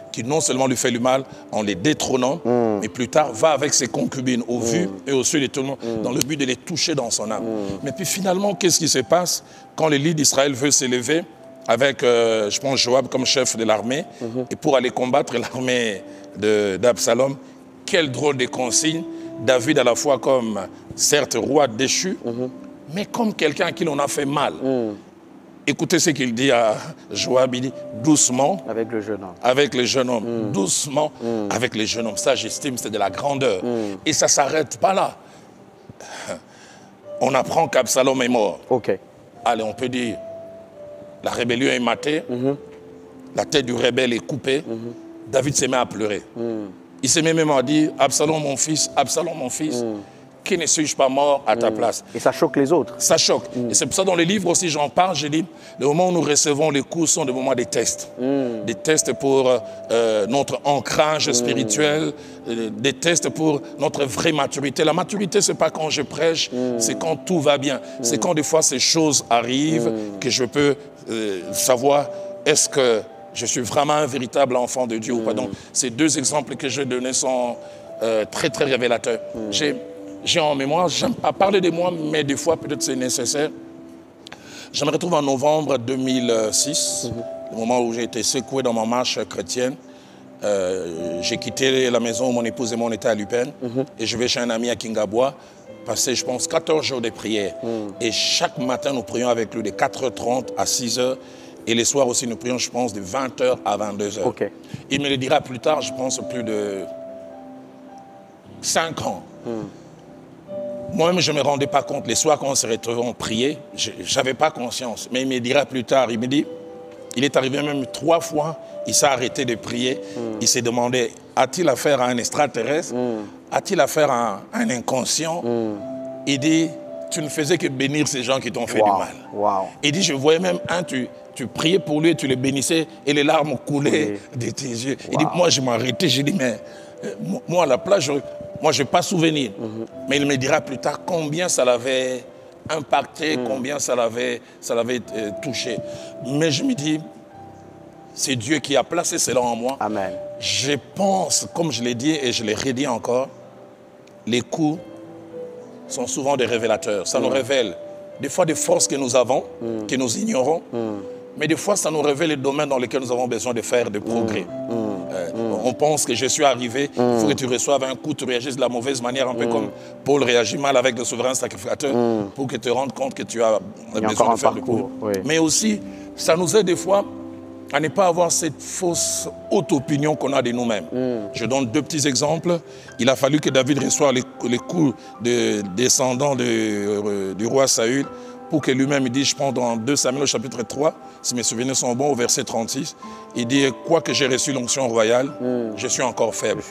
Qui non seulement lui fait du mal en les détrônant, mais plus tard va avec ses concubines au vu et au su de tout le monde, dans le but de les toucher dans son âme. Mais puis finalement, qu'est-ce qui se passe quand l'élite d'Israël veut s'élever avec, je pense, Joab comme chef de l'armée, et pour aller combattre l'armée d'Absalom, quel drôle de consigne. David à la fois comme, certes, roi déchu, mais comme quelqu'un à qui l'on a fait mal. Écoutez ce qu'il dit à Joab, il dit doucement. Avec le jeune homme. Avec le jeune homme. Doucement avec le jeune homme. Ça, j'estime, c'est de la grandeur. Et ça ne s'arrête pas là. On apprend qu'Absalom est mort. Ok. Allez, on peut dire, la rébellion est matée, la tête du rebelle est coupée. David se met à pleurer. Il se met même à dire, Absalom mon fils, qui ne suis-je pas mort à ta place? Et ça choque les autres. Ça choque. Et c'est pour ça dans les livres aussi, j'en parle, je dis, les moments où nous recevons les coups sont des moments des tests. Des tests pour notre ancrage spirituel, des tests pour notre vraie maturité. La maturité, ce n'est pas quand je prêche, c'est quand tout va bien. C'est quand des fois ces choses arrivent que je peux savoir est-ce que je suis vraiment un véritable enfant de Dieu ou pas. Donc, ces deux exemples que je donnais sont très, très révélateurs. J'ai en mémoire, j'aime pas parler de moi, mais des fois, peut-être c'est nécessaire. Je me retrouve en novembre 2006, le moment où j'ai été secoué dans ma marche chrétienne. J'ai quitté la maison où mon épouse et moi on étaient à Lupin, et je vais chez un ami à Kingabois, passer, je pense, 14 jours de prière. Et chaque matin, nous prions avec lui de 4h30 à 6h, et les soirs aussi, nous prions, je pense, de 20h à 22h. Okay. Il me le dira plus tard, je pense, plus de 5 ans. Moi-même, je ne me rendais pas compte. Les soirs, quand on se retrouvait, on priait, je n'avais pas conscience. Mais il me dira plus tard, il me dit, il est arrivé même 3 fois, il s'est arrêté de prier. Il s'est demandé, a-t-il affaire à un extraterrestre? A-t-il affaire à un inconscient? Il dit, tu ne faisais que bénir ces gens qui t'ont fait du mal. Il dit, je voyais même tu priais pour lui et tu le bénissais et les larmes coulaient de tes yeux. Il dit, moi, je m'arrêtais, j'ai dit, mais moi, à la place, moi, je n'ai pas souvenir. Mais il me dira plus tard combien ça l'avait impacté, combien ça l'avait touché. Mais je me dis, c'est Dieu qui a placé cela en moi. Amen. Je pense, comme je l'ai dit et je l'ai redit encore, les coups sont souvent des révélateurs. Ça nous révèle des fois des forces que nous avons, que nous ignorons, mais des fois ça nous révèle les domaines dans lesquels nous avons besoin de faire des progrès. On pense que je suis arrivé, il faut que tu reçoives un coup, tu réagisses de la mauvaise manière, un peu comme Paul réagit mal avec le souverain sacrificateur, pour que tu te rendes compte que tu as besoin de faire le coup. Mais aussi, ça nous aide des fois à ne pas avoir cette fausse haute opinion qu'on a de nous-mêmes. Je donne 2 petits exemples. Il a fallu que David reçoive les coups de descendants du roi Saül pour que lui-même, il dit, je prends dans 2 Samuel au chapitre 3, si mes souvenirs sont bons, au verset 36, il dit, quoique j'ai reçu l'onction royale, je suis encore faible.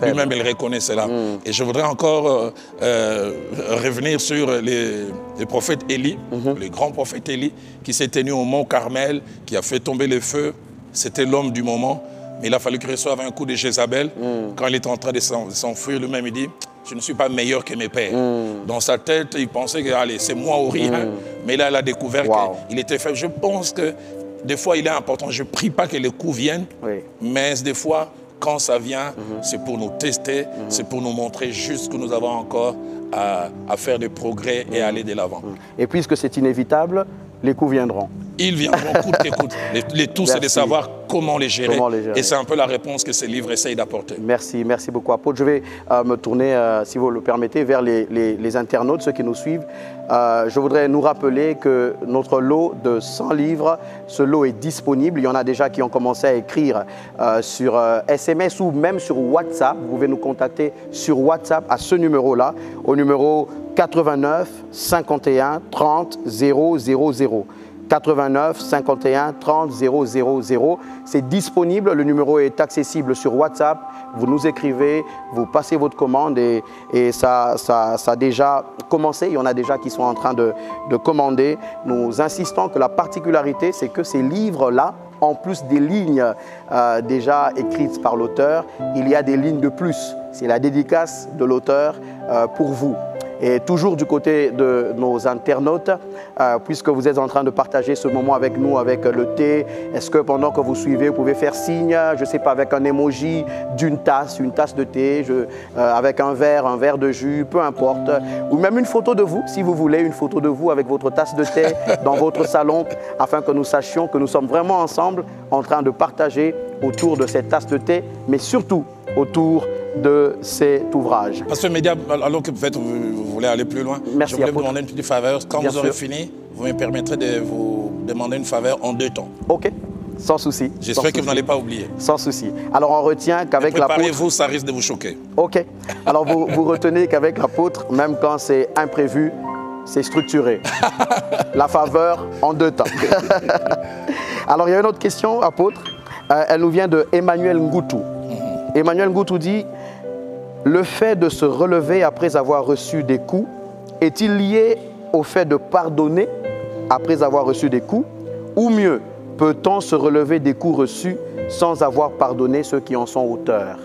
Lui-même, il reconnaît cela. Et je voudrais encore revenir sur les prophètes Élie, le grand prophète Élie, qui s'est tenu au mont Carmel, qui a fait tomber le feu. C'était l'homme du moment. Mais il a fallu qu'il reçoive un coup de Jézabel. Quand il est en train de s'enfuir, lui-même, il dit, je ne suis pas meilleur que mes pères. Dans sa tête, il pensait que allez, c'est moi ou rien. Mais là, il a découvert qu'il était faible. Je pense que des fois, il est important. Je ne prie pas que les coups viennent, mais des fois, quand ça vient, c'est pour nous tester, c'est pour nous montrer juste que nous avons encore à faire des progrès et aller de l'avant. Et puisque c'est inévitable, les coups viendront. Ils viendront coûte que coûte. Les tout, c'est de savoir comment les gérer. Et c'est un peu la réponse que ce livre essaye d'apporter. Merci beaucoup, apôtre. Je vais me tourner, si vous le permettez, vers les internautes, ceux qui nous suivent. Je voudrais nous rappeler que notre lot de 100 livres, ce lot est disponible. Il y en a déjà qui ont commencé à écrire sur SMS ou même sur WhatsApp. Vous pouvez nous contacter sur WhatsApp à ce numéro-là, au numéro 89 51 30 000. 89 51 30 000. C'est disponible, le numéro est accessible sur WhatsApp. Vous nous écrivez, vous passez votre commande et ça a déjà commencé. Il y en a déjà qui sont en train de commander. Nous insistons que la particularité, c'est que ces livres-là, en plus des lignes déjà écrites par l'auteur, il y a des lignes de plus. C'est la dédicace de l'auteur pour vous. Et toujours du côté de nos internautes, puisque vous êtes en train de partager ce moment avec nous, avec le thé, est-ce que pendant que vous suivez, vous pouvez faire signe, je ne sais pas, avec un emoji d'une tasse, une tasse de thé, avec un verre de jus, peu importe, ou même une photo de vous, si vous voulez, une photo de vous avec votre tasse de thé dans votre salon, afin que nous sachions que nous sommes vraiment ensemble en train de partager autour de cette tasse de thé, mais surtout autour de cet ouvrage. Pasteur Média, alors que peut-être vous voulez aller plus loin, merci, je voulais vous apôtre. demander une petite faveur. Quand Bien vous aurez sûr. fini, vous me permettrez de vous demander une faveur en 2 temps. Ok, sans souci. J'espère que vous n'allez pas oublier. Sans souci. Alors on retient qu'avec l'apôtre... Préparez-vous, ça risque de vous choquer. Ok. Alors vous retenez qu'avec l'apôtre, même quand c'est imprévu, c'est structuré. La faveur en 2 temps. Alors il y a une autre question, apôtre. Elle nous vient de Emmanuel Ngoutou. Emmanuel Ngoutou dit: le fait de se relever après avoir reçu des coups est-il lié au fait de pardonner après avoir reçu des coups? Ou mieux, peut-on se relever des coups reçus sans avoir pardonné ceux qui en sont auteurs?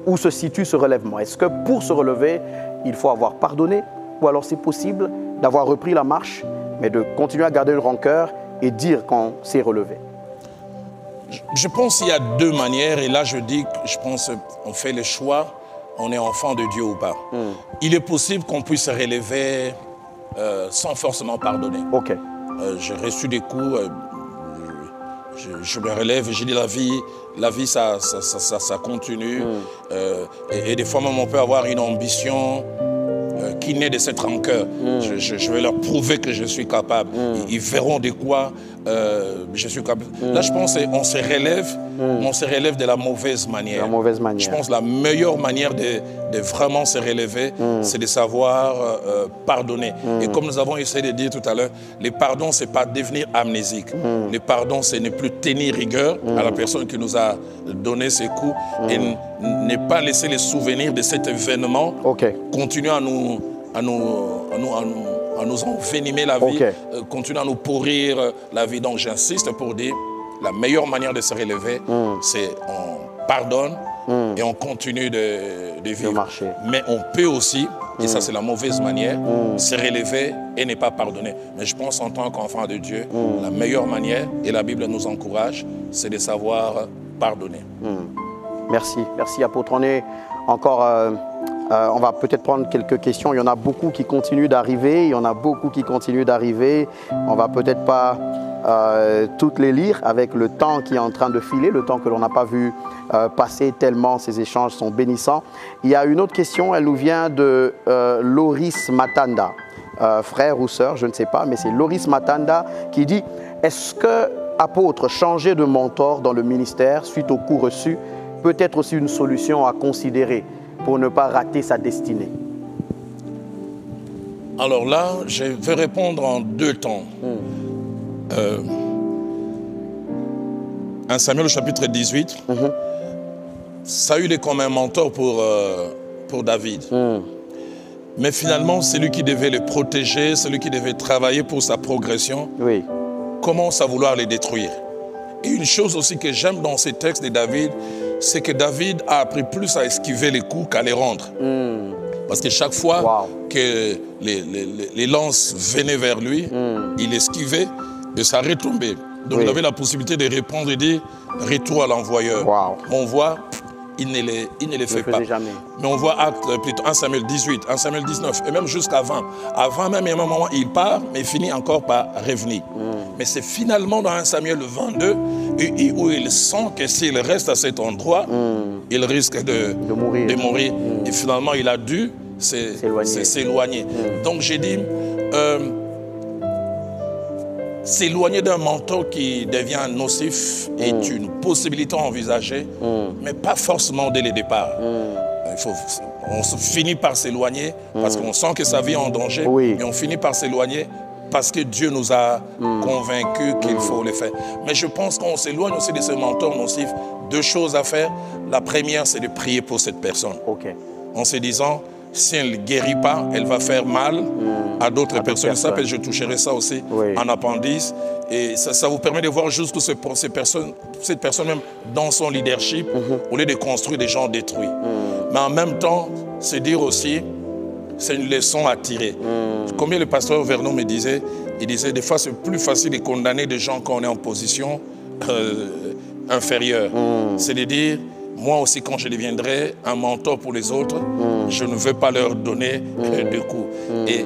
Où se situe ce relèvement? Est-ce que pour se relever, il faut avoir pardonné? Ou alors c'est possible d'avoir repris la marche, mais de continuer à garder le rancœur et dire qu'on s'est relevé? Je pense qu'il y a 2 manières, et là je pense qu'on fait le choix, on est enfant de Dieu ou pas. Il est possible qu'on puisse se relever sans forcément pardonner. Ok. J'ai reçu des coups, je me relève, j'ai dit la vie ça continue. Et des fois même on peut avoir une ambition qui naît de cette rancœur. Je vais leur prouver que je suis capable. Ils verront de quoi je suis capable. Là, je pense qu'on se relève, on se relève de la mauvaise manière. La mauvaise manière. Je pense que la meilleure manière de vraiment se relever, c'est de savoir pardonner. Et comme nous avons essayé de dire tout à l'heure, le pardon, ce n'est pas devenir amnésique. Le pardon, c'est ne plus tenir rigueur à la personne qui nous a donné ces coups et ne pas laisser les souvenirs de cet événement continuer à nous envenimer la vie, continuer à nous pourrir la vie. Donc j'insiste pour dire, la meilleure manière de se relever, c'est on pardonne et on continue de vivre. Mais on peut aussi, et ça c'est la mauvaise manière, se relever et ne pas pardonner. Mais je pense en tant qu'enfant de Dieu, la meilleure manière, et la Bible nous encourage, c'est de savoir pardonner. Merci, merci apôtre. On est encore... on va peut-être prendre quelques questions. Il y en a beaucoup qui continuent d'arriver. On va peut-être pas toutes les lire avec le temps qui est en train de filer, le temps que l'on n'a pas vu passer tellement ces échanges sont bénissants. Il y a une autre question, elle nous vient de Loris Matanda. Frère ou sœur, je ne sais pas, mais c'est Loris Matanda qui dit: est-ce que, apôtre, changer de mentor dans le ministère suite aux coups reçus peut être aussi une solution à considérer pour ne pas rater sa destinée? Alors là, je vais répondre en 2 temps. 1 Samuel au chapitre 18, Saül est comme un mentor pour David. Mais finalement, celui qui devait le protéger, celui qui devait travailler pour sa progression, commence à vouloir les détruire. Et une chose aussi que j'aime dans ces textes de David, c'est que David a appris plus à esquiver les coups qu'à les rendre. Parce que chaque fois que les lances venaient vers lui, il esquivait et ça retombait. Donc il avait la possibilité de répondre et dire retour à l'envoyeur. On voit, il ne les fait pas. Mais on voit plutôt 1 Samuel 18, 1 Samuel 19 et même jusqu'à 20. Avant même, il y a un moment, il part, mais il finit encore par revenir. Mais c'est finalement dans 1 Samuel 22 où il sent que s'il reste à cet endroit, il risque de mourir. Et finalement, il a dû s'éloigner. Donc j'ai dit, s'éloigner d'un mentor qui devient nocif est une possibilité envisagée, mais pas forcément dès le départ. On finit par s'éloigner parce qu'on sent que sa vie est en danger, mais on finit par s'éloigner parce que Dieu nous a convaincus qu'il faut le faire. Mais je pense qu'on s'éloigne aussi de ce mentor nocif. Deux choses à faire. La première, c'est de prier pour cette personne. En se disant, si elle ne guérit pas, elle va faire mal à d'autres personnes. Ça, je toucherai ça aussi en appendice. Et ça vous permet de voir jusqu'où cette personne même dans son leadership, au lieu de construire des gens détruits. Mais en même temps, c'est dire aussi, c'est une leçon à tirer. Combien le pasteur Vernon me disait, il disait, des fois c'est plus facile de condamner des gens quand on est en position inférieure. C'est de dire, moi aussi quand je deviendrai un mentor pour les autres, je ne veux pas leur donner de coups. Et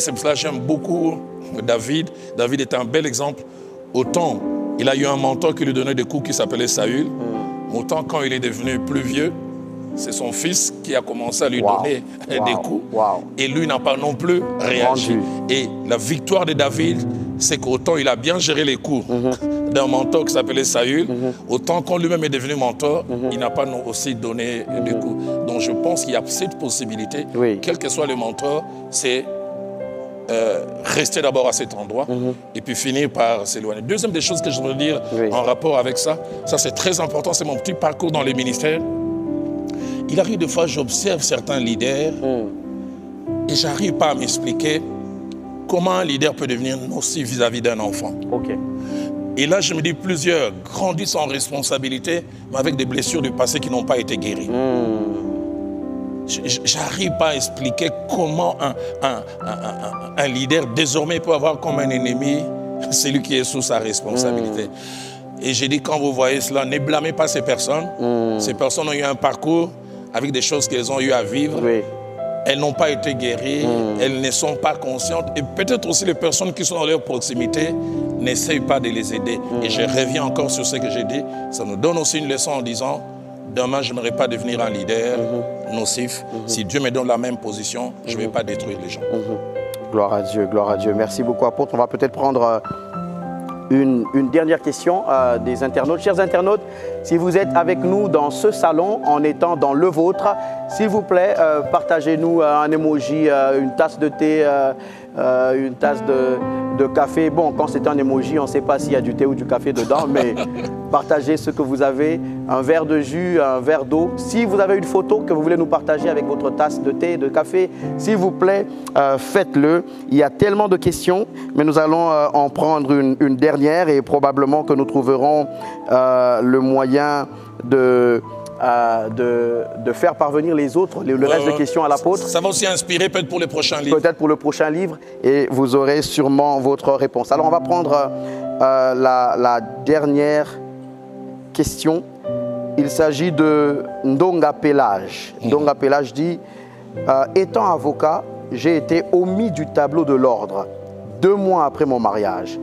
c'est pour cela que j'aime beaucoup David. David est un bel exemple. Autant il a eu un mentor qui lui donnait des coups qui s'appelait Saül, autant quand il est devenu plus vieux, c'est son fils qui a commencé à lui donner des coups. Et lui n'a pas non plus réagi. Et la victoire de David, c'est qu'autant il a bien géré les coups d'un mentor qui s'appelait Saül, autant quand lui-même est devenu mentor, il n'a pas aussi donné des coups. Donc je pense qu'il y a cette possibilité, quel que soit le mentor, c'est rester d'abord à cet endroit et puis finir par s'éloigner. Deuxième des choses que je veux dire en rapport avec ça c'est très important, c'est mon petit parcours dans les ministères. Il arrive des fois, j'observe certains leaders et j'arrive pas à m'expliquer comment un leader peut devenir nocif vis-à-vis d'un enfant. Et là, je me dis, plusieurs grandissent en responsabilité, mais avec des blessures du passé qui n'ont pas été guéries. J'arrive pas à expliquer comment un leader désormais peut avoir comme un ennemi celui qui est sous sa responsabilité. Et j'ai dit, quand vous voyez cela, ne blâmez pas ces personnes. Ces personnes ont eu un parcours avec des choses qu'elles ont eu à vivre. Elles n'ont pas été guéries, elles ne sont pas conscientes. Et peut-être aussi les personnes qui sont dans leur proximité n'essayent pas de les aider. Et je reviens encore sur ce que j'ai dit. Ça nous donne aussi une leçon en disant, demain, je n'aimerais pas devenir un leader nocif. Si Dieu me donne la même position, je ne vais pas détruire les gens. Gloire à Dieu, gloire à Dieu. Merci beaucoup, apôtre. On va peut-être prendre une dernière question des internautes. Chers internautes, si vous êtes avec nous dans ce salon, en étant dans le vôtre, s'il vous plaît, partagez-nous un emoji, une tasse de thé, une tasse de café. Bon, quand c'est un emoji, on ne sait pas s'il y a du thé ou du café dedans, mais partagez ce que vous avez, un verre de jus, un verre d'eau. Si vous avez une photo que vous voulez nous partager avec votre tasse de thé, de café, s'il vous plaît, faites-le. Il y a tellement de questions, mais nous allons en prendre une dernière et probablement que nous trouverons le moyen de faire parvenir les autres, le reste des questions à l'apôtre. Ça va aussi inspirer peut-être pour les prochains livres. Peut-être pour le prochain livre, et vous aurez sûrement votre réponse. Alors on va prendre la dernière question. Il s'agit de Ndonga Pelage. Ndonga Pelage dit étant avocat, j'ai été omis du tableau de l'ordre 2 mois après mon mariage.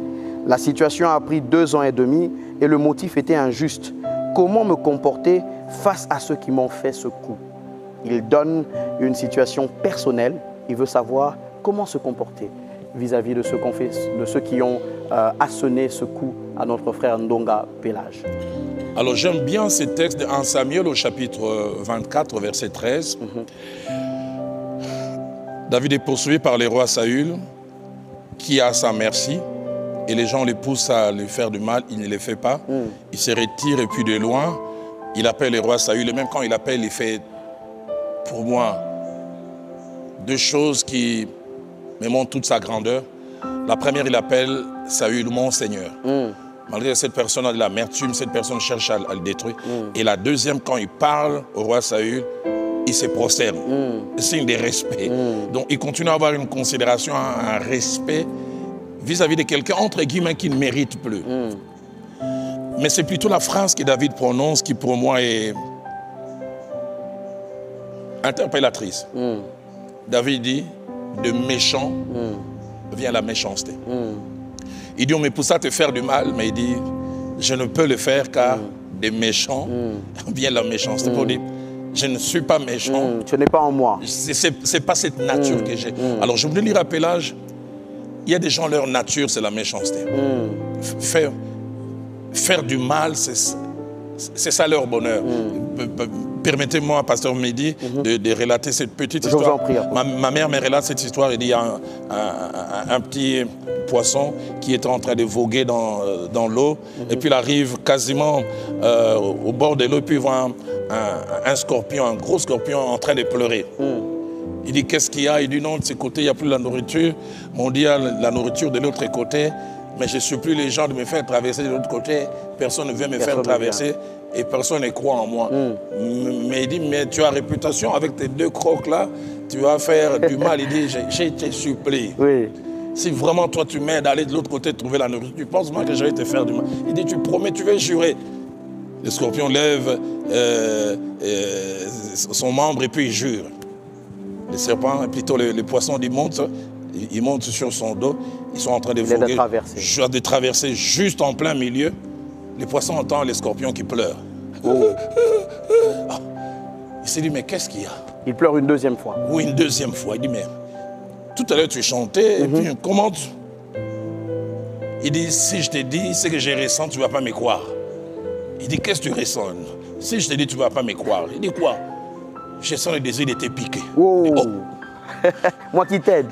La situation a pris 2 ans et demi et le motif était injuste. Comment me comporter face à ceux qui m'ont fait ce coup? Il donne une situation personnelle. Il veut savoir comment se comporter vis-à-vis de ceux qui ont asséné ce coup à notre frère Ndonga Pelage. Alors j'aime bien ce texte de 1 Samuel au chapitre 24, verset 13. David est poursuivi par le roi Saül, qui a sa merci, et les gens le poussent à lui faire du mal, il ne le fait pas. Il se retire et puis de loin, il appelle le roi Saül, et même quand il appelle, il fait, pour moi, 2 choses qui me montrent toute sa grandeur. La première, il appelle Saül mon Seigneur. Malgré que cette personne a de l'amertume, cette personne cherche à le détruire. Et la deuxième, quand il parle au roi Saül, il se prosterne. Signe de respect. Donc il continue à avoir une considération, un respect vis-à-vis de quelqu'un, entre guillemets, qui ne mérite plus. Mais c'est plutôt la phrase que David prononce qui, pour moi, est interpellatrice. David dit, de méchant vient la méchanceté. Il dit, on me pousse à te faire du mal, mais il dit, je ne peux le faire car des méchants vient la méchanceté. Pour dire, je ne suis pas méchant. Ce n'est pas en moi. Ce n'est pas cette nature que j'ai. Alors, je voulais lire à Pelage, il y a des gens, leur nature, c'est la méchanceté. Faire du mal, c'est ça leur bonheur. Permettez-moi, pasteur Mehdi, de relater cette petite histoire. Je vous en prie. Ma mère me relate cette histoire. Il y a un petit poisson qui est en train de voguer dans l'eau. Et puis il arrive quasiment au bord de l'eau. Et puis il voit un scorpion, un gros scorpion en train de pleurer. Il dit, qu'est-ce qu'il y a? Il dit, non, de ce côté, il n'y a plus la nourriture. On dit, il y a la nourriture de l'autre côté. Mais je ne supplie les gens de me faire traverser de l'autre côté. Personne ne veut me faire traverser. Et personne ne croit en moi. Mais il dit, mais tu as réputation avec tes deux crocs-là, tu vas faire du mal. Il dit, j'ai te supplie. Oui. Si vraiment toi tu m'aides à aller de l'autre côté trouver la nourriture, tu penses moi que je vais te faire du mal. Il dit, tu promets, tu vas jurer. Le scorpion lève son membre et puis il jure. Le serpent, plutôt le poisson, il monte sur son dos. Ils sont en train de voguer, de traverser juste en plein milieu. Le poisson entend les scorpions qui pleurent. Il s'est dit, mais qu'est-ce qu'il y a? Il pleure une deuxième fois. Oui, une deuxième fois. Il dit, mais tout à l'heure tu chantais, et puis comment tu... Il dit, si je te dis ce que je ressens, tu ne vas pas me croire. Il dit, qu'est-ce que tu ressens? Si je te dis, tu ne vas pas me croire. Il dit, quoi? Je sens le désir de te piquer. Oh. Moi qui t'aide.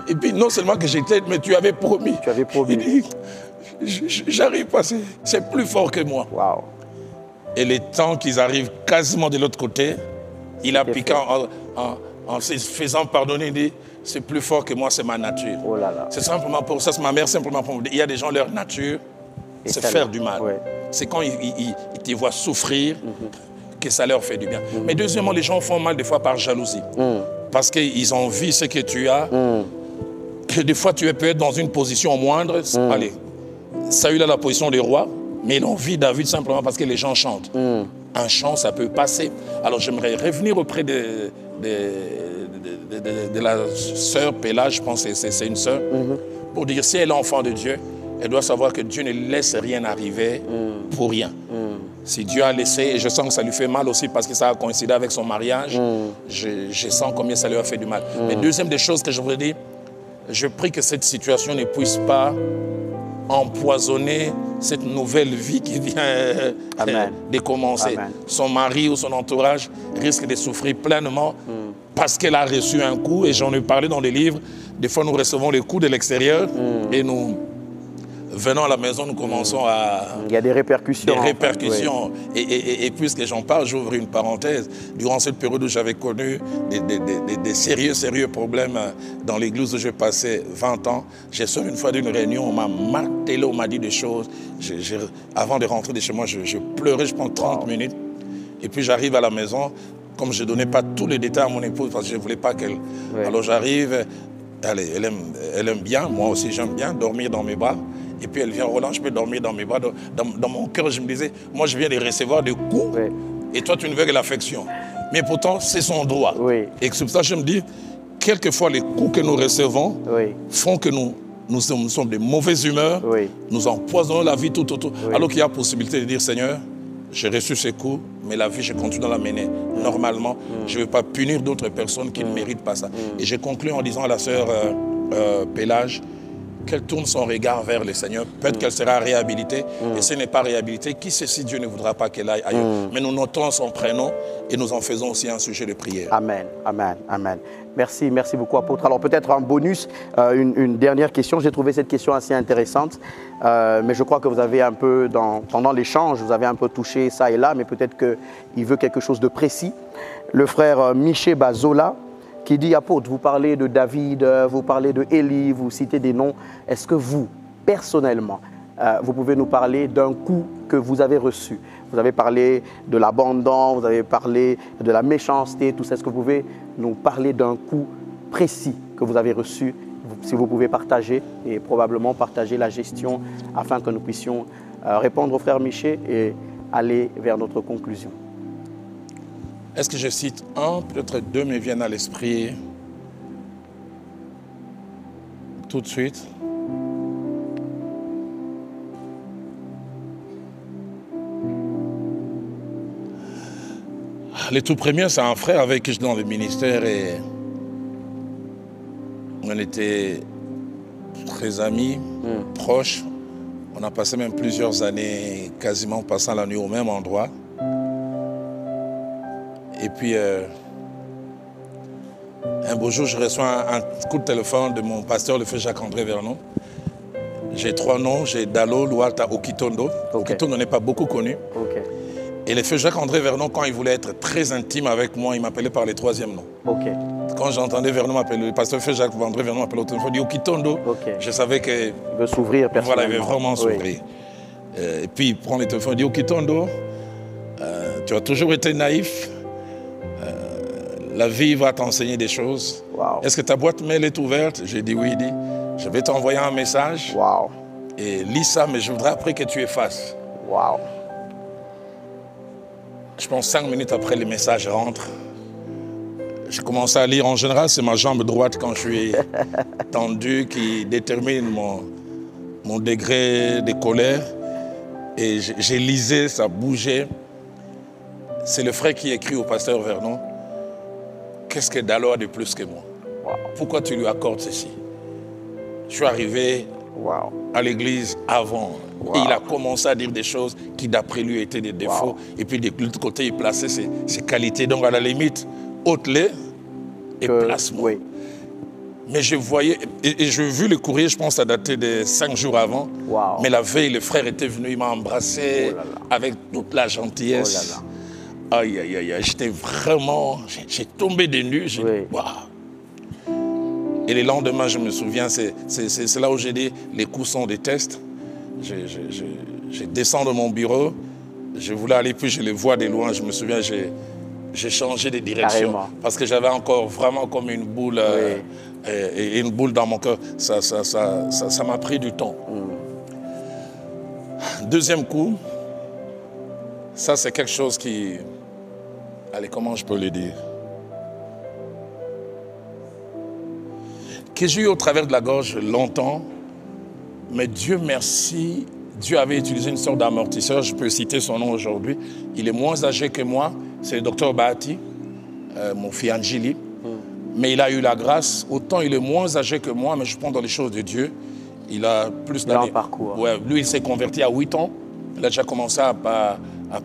Et puis non seulement que je t'aide, mais tu avais promis. Tu avais promis. Il dit, j'arrive pas, c'est plus fort que moi. Wow. Et le temps qu'ils arrivent quasiment de l'autre côté, il a piqué en se faisant pardonner, il dit, c'est plus fort que moi, c'est ma nature. Oh là là. C'est simplement pour ça, c'est ma mère, simplement pour me dire, il y a des gens, leur nature, c'est faire du mal. Ouais. C'est quand ils te voient souffrir, que ça leur fait du bien. Mais deuxièmement, les gens font mal des fois par jalousie. Parce qu'ils envient ce que tu as, que des fois tu peux être dans une position moindre. Allez, Saül a la position du roi, mais il envie David simplement parce que les gens chantent. Un chant, ça peut passer. Alors j'aimerais revenir auprès de la sœur Pélage, je pense que c'est une sœur, pour dire si elle est enfant de Dieu, elle doit savoir que Dieu ne laisse rien arriver pour rien. Si Dieu a laissé, et je sens que ça lui fait mal aussi parce que ça a coïncidé avec son mariage, je sens combien ça lui a fait du mal. Mais deuxième des choses que je voudrais dire, je prie que cette situation ne puisse pas empoisonner cette nouvelle vie qui vient de commencer. Amen. Son mari ou son entourage risque de souffrir pleinement parce qu'elle a reçu un coup, et j'en ai parlé dans les livres. Des fois, nous recevons les coups de l'extérieur et nous venons à la maison, nous commençons à... Il y a des répercussions. Des répercussions. Oui. Et puisque j'en parle, j'ouvre une parenthèse. Durant cette période où j'avais connu des sérieux problèmes dans l'église où je passais 20 ans, j'ai sorti une fois d'une réunion, on m'a martelé, on m'a dit des choses. Avant de rentrer de chez moi, je pleurais, je prends 30 minutes. Et puis j'arrive à la maison, comme je ne donnais pas tous les détails à mon épouse, parce que je ne voulais pas qu'elle... Oui. Alors j'arrive, elle aime bien, moi aussi j'aime bien dormir dans mes bras. Et puis elle vient, Roland, je peux dormir dans mes bras. Dans mon cœur, je me disais, moi je viens de recevoir des coups, et toi tu ne veux que l'affection. Mais pourtant, c'est son droit. Oui. Et c'est pour ça que je me dis, quelquefois les coups que nous recevons font que nous sommes de mauvaise humeur, nous empoisonnons la vie tout autour. Alors qu'il y a possibilité de dire, Seigneur, j'ai reçu ces coups, mais la vie, je continue à la mener normalement. Je ne veux pas punir d'autres personnes qui ne méritent pas ça. Et j'ai conclu en disant à la sœur Pélage, qu'elle tourne son regard vers le Seigneur. Peut-être qu'elle sera réhabilitée. Et si elle n'est pas réhabilitée, qui sait si Dieu ne voudra pas qu'elle aille ailleurs. Mais nous notons son prénom et nous en faisons aussi un sujet de prière. Amen, amen, amen. Merci beaucoup, apôtre. Alors peut-être en bonus, une dernière question. J'ai trouvé cette question assez intéressante. Mais je crois que vous avez un peu, pendant l'échange, vous avez un peu touché ça et là, mais peut-être qu'il veut quelque chose de précis. Le frère Miché Bazola, qui dit, apôtre, vous parlez de David, vous parlez de Élie, vous citez des noms. Est-ce que vous, personnellement, vous pouvez nous parler d'un coup que vous avez reçu? Vous avez parlé de l'abandon, vous avez parlé de la méchanceté, tout ça. Est-ce que vous pouvez nous parler d'un coup précis que vous avez reçu? Si vous pouvez partager, et probablement partager la gestion afin que nous puissions répondre au frère Miché et aller vers notre conclusion. Est-ce que je cite un, peut-être deux me viennent à l'esprit tout de suite. Le tout premier, c'est un frère avec qui je suis dans le ministère et on était très amis, proches. On a passé même plusieurs années quasiment passant la nuit au même endroit. Et puis, un beau jour, je reçois un coup de téléphone de mon pasteur, le feu Jacques-André Vernon. J'ai 3 noms, j'ai Dalo, Lualta, Okitondo. Okay. Okitondo n'est pas beaucoup connu. Okay. Et le feu Jacques-André Vernon, quand il voulait être très intime avec moi, il m'appelait par les 3e noms. Okay. Quand j'entendais Vernon m'appeler, le pasteur feu Jacques-André Vernon m'appelait au téléphone, il dit Okitondo. Okay. Je savais que... Il veut s'ouvrir personnellement. Voilà, il veut vraiment s'ouvrir. Oui. Et puis il prend le téléphone, il dit Okitondo, tu as toujours été naïf. La vie va t'enseigner des choses. Wow. Est-ce que ta boîte mail est ouverte? J'ai dit oui, il dit. Je vais t'envoyer un message. Wow. Et lis ça, mais je voudrais après que tu effaces. Wow. Je pense 5 minutes après, le message rentre. J'ai commencé à lire. En général, c'est ma jambe droite quand je suis tendu qui détermine mon degré de colère. Et j'ai lisé, ça bougeait. C'est le frère qui écrit au pasteur Vernon. Qu'est-ce que Dalo a de plus que moi? Wow. Pourquoi tu lui accordes ceci? Je suis arrivé à l'église avant. Wow. Et il a commencé à dire des choses qui d'après lui étaient des défauts. Wow. Et puis de l'autre côté, il plaçait ses qualités. Donc à la limite, ôte-les et place-moi. Oui. Mais je voyais, et j'ai vu le courrier, je pense, ça datait de 5 jours avant. Wow. Mais la veille, le frère était venu, il m'a embrassé avec toute la gentillesse. Oh là là. Aïe, aïe, aïe, j'étais vraiment... J'ai tombé des nues. Oui. Wow. Et le lendemain, je me souviens, c'est là où j'ai dit, les coups sont des tests. Je descends de mon bureau, je voulais aller, puis je les vois de loin. Je me souviens, j'ai changé de direction. Carrément. Parce que j'avais encore vraiment comme une boule, une boule dans mon cœur. Ça m'a pris du temps. Deuxième coup, ça c'est quelque chose qui... Allez, comment je peux le dire? Que j'ai eu au travers de la gorge longtemps, mais Dieu merci, Dieu avait utilisé une sorte d'amortisseur, je peux citer son nom aujourd'hui. Il est moins âgé que moi, c'est le docteur Bahati, mon fils Angeli. Mais il a eu la grâce, autant il est moins âgé que moi, mais je pense dans les choses de Dieu. Il a plus d'années. Il a un parcours. Ouais, lui, il s'est converti à 8 ans. Il a déjà commencé à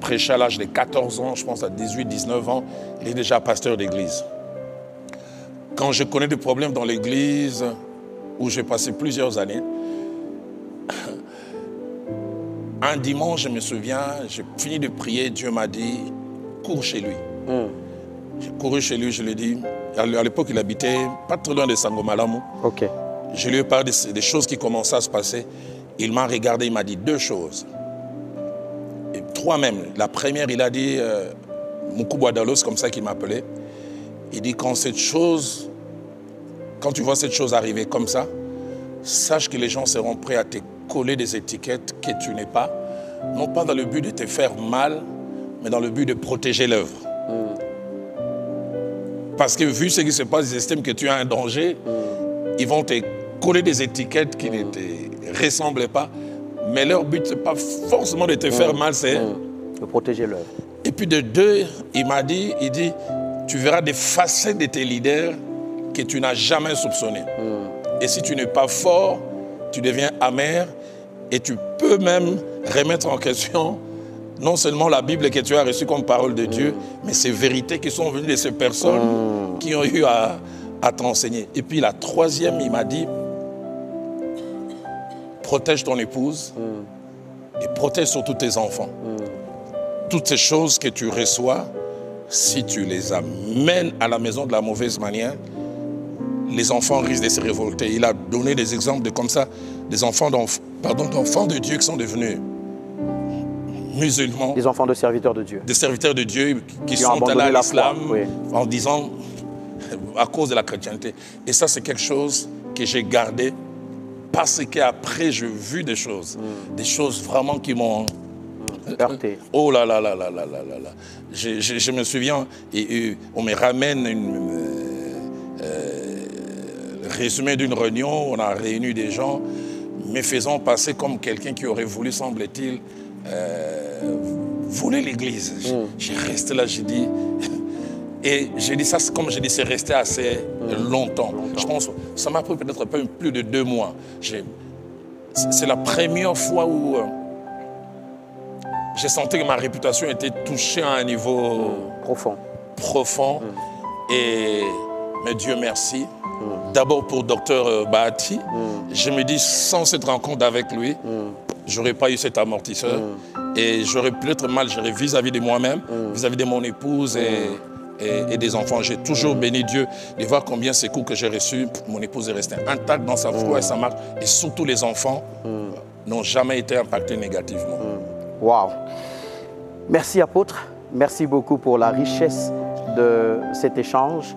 prêcher à l'âge de 14 ans, je pense à 18, 19 ans. Il est déjà pasteur d'église. Quand je connais des problèmes dans l'église, où j'ai passé plusieurs années, un dimanche, je me souviens, j'ai fini de prier, Dieu m'a dit, cours chez lui. J'ai couru chez lui, je lui ai dit, à l'époque il habitait pas très loin de Sangomalamu. Okay. Je lui ai parlé des choses qui commençaient à se passer. Il m'a regardé, il m'a dit 2 choses. Et 3 même. La première, il a dit, Moukouba Dalo, c'est comme ça qu'il m'appelait. Il dit, quand tu vois cette chose arriver comme ça, sache que les gens seront prêts à te coller des étiquettes que tu n'es pas, non pas dans le but de te faire mal, mais dans le but de protéger l'œuvre. Parce que vu ce qui se passe, ils estiment que tu as un danger, ils vont te coller des étiquettes qui ne te ressemblent pas, mais leur but, ce n'est pas forcément de te faire mal, c'est de protéger l'œuvre. Et puis de 2, il m'a dit, tu verras des facettes de tes leaders que tu n'as jamais soupçonnées. Et si tu n'es pas fort, tu deviens amer et tu peux même remettre en question non seulement la Bible que tu as reçue comme parole de Dieu, mais ces vérités qui sont venues de ces personnes qui ont eu à t'enseigner. Et puis la 3e, il m'a dit, protège ton épouse et protège surtout tes enfants. Toutes ces choses que tu reçois, si tu les amènes à la maison de la mauvaise manière, les enfants risquent de se révolter. Il a donné des exemples de comme ça, des enfants d'enfants de Dieu qui sont devenus musulmans. Des enfants de serviteurs de Dieu. Des serviteurs de Dieu qui sont allés à l'islam en disant à cause de la chrétienté. Et ça, c'est quelque chose que j'ai gardé parce qu'après, j'ai vu des choses vraiment qui m'ont heurté. Oh là là là là là là là. Je me souviens, on me ramène résumé d'une réunion, on a réuni des gens, me faisant passer comme quelqu'un qui aurait voulu, semble-t-il, voler l'église. J'ai resté là, j'ai dit... Et j'ai dit ça, comme j'ai dit, c'est resté assez longtemps. Je pense que ça m'a pris peut-être plus de 2 mois. C'est la première fois où j'ai senti que ma réputation était touchée à un niveau profond. Mais Dieu merci. D'abord pour Dr Bahati. Je me dis, sans cette rencontre avec lui, je n'aurais pas eu cet amortisseur. Et j'aurais peut-être mal géré vis-à-vis de moi-même, vis-à-vis de mon épouse et des enfants. J'ai toujours béni Dieu de voir combien ces coups que j'ai reçus, mon épouse est restée intacte dans sa foi et sa marche. Et surtout les enfants n'ont jamais été impactés négativement. Waouh! Merci apôtre, merci beaucoup pour la richesse de cet échange.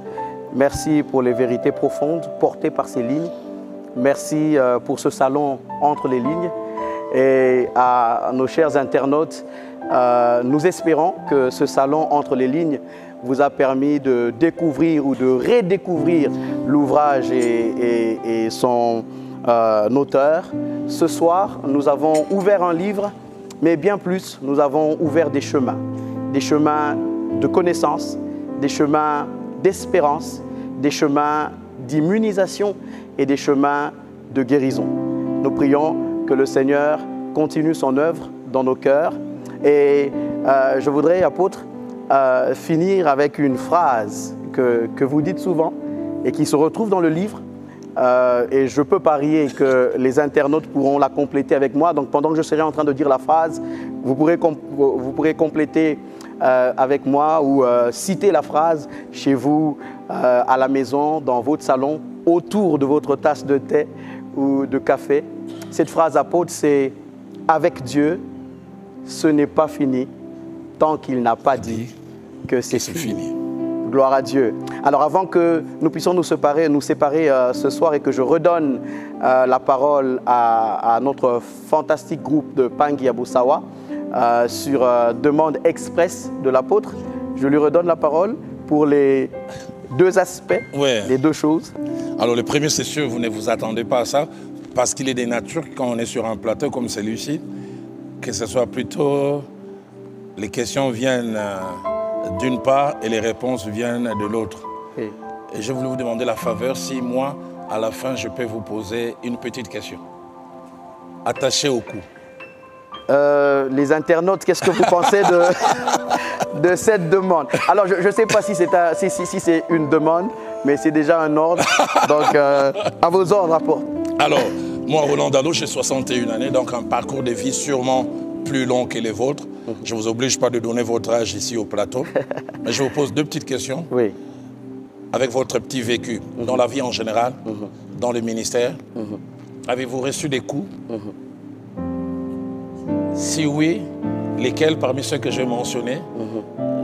Merci pour les vérités profondes portées par ces lignes. Merci pour ce salon entre les lignes. Et à nos chers internautes, nous espérons que ce salon entre les lignes vous a permis de découvrir ou de redécouvrir l'ouvrage et son auteur. Ce soir, nous avons ouvert un livre, mais bien plus, nous avons ouvert des chemins de connaissance, des chemins d'espérance, des chemins d'immunisation et des chemins de guérison. Nous prions que le Seigneur continue son œuvre dans nos cœurs. Et je voudrais, apôtre, finir avec une phrase que vous dites souvent et qui se retrouve dans le livre. Et je peux parier que les internautes pourront la compléter avec moi. Donc pendant que je serai en train de dire la phrase, vous pourrez compléter avec moi ou citer la phrase chez vous, à la maison, dans votre salon, autour de votre tasse de thé ou de café. Cette phrase apôtre, c'est « Avec Dieu, ce n'est pas fini tant qu'il n'a pas dit que c'est fini. » Gloire à Dieu. Alors avant que nous puissions nous séparer ce soir et que je redonne la parole à notre fantastique groupe de Pangui Abousawa sur demande express de l'apôtre, je lui redonne la parole pour les deux aspects, les deux choses. Alors le premier, c'est sûr, vous ne vous attendez pas à ça, parce qu'il est des natures, quand on est sur un plateau comme celui-ci, que ce soit plutôt, les questions viennent d'une part et les réponses viennent de l'autre. Et je voulais vous demander la faveur, si moi, à la fin, je peux vous poser une petite question. Attachée au cou. Les internautes, qu'est-ce que vous pensez de cette demande? Alors, je ne sais pas si c'est une demande, mais c'est déjà un ordre. Donc, à vos ordres, apôtre. Alors, moi, Roland Dallot, j'ai 61 années, donc un parcours de vie sûrement plus long que les vôtres. Je ne vous oblige pas de donner votre âge ici au plateau. Mais je vous pose deux petites questions. Oui. Avec votre petit vécu, dans la vie en général, dans le ministère, avez-vous reçu des coups? Si oui, lesquels parmi ceux que j'ai mentionnés?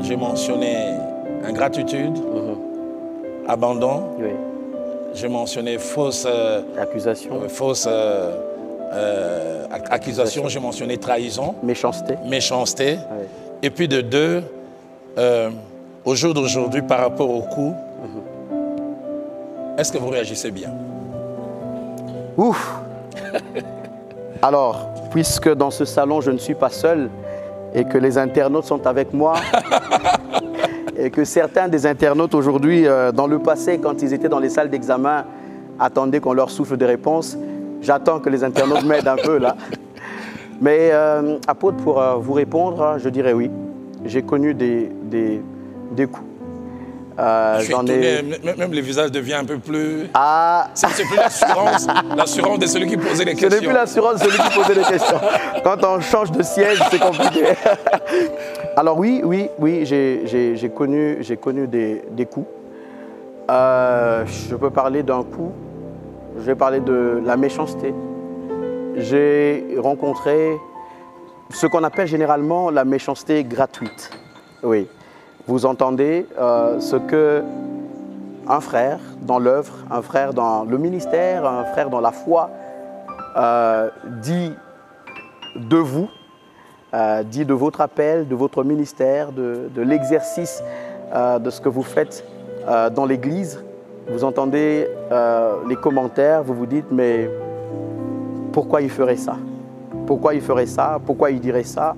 J'ai mentionné ingratitude, abandon, j'ai mentionné fausse accusation, j'ai mentionné trahison, méchanceté. Et puis de deux, au jour d'aujourd'hui, par rapport au coup, est-ce que vous réagissez bien? Ouf. Alors, puisque dans ce salon, je ne suis pas seul et que les internautes sont avec moi et que certains des internautes aujourd'hui, dans le passé, quand ils étaient dans les salles d'examen, attendaient qu'on leur souffle des réponses, j'attends que les internautes m'aident un peu là. Mais apôtre, pour vous répondre, je dirais oui. J'ai connu des coups. Même le visage devient un peu plus... Ah. C'est plus l'assurance de celui qui posait les questions. Ce n'est plus l'assurance de celui qui posait les questions. Quand on change de siège, c'est compliqué. Alors oui, j'ai connu des coups. Je peux parler d'un coup. Je vais parler de la méchanceté. J'ai rencontré ce qu'on appelle généralement la méchanceté gratuite. Oui. Vous entendez ce que un frère dans l'œuvre, un frère dans le ministère, un frère dans la foi dit de vous, dit de votre appel, de votre ministère, de l'exercice de ce que vous faites dans l'Église. Vous entendez les commentaires, vous vous dites, mais pourquoi il ferait ça? Pourquoi il ferait ça? Pourquoi il dirait ça?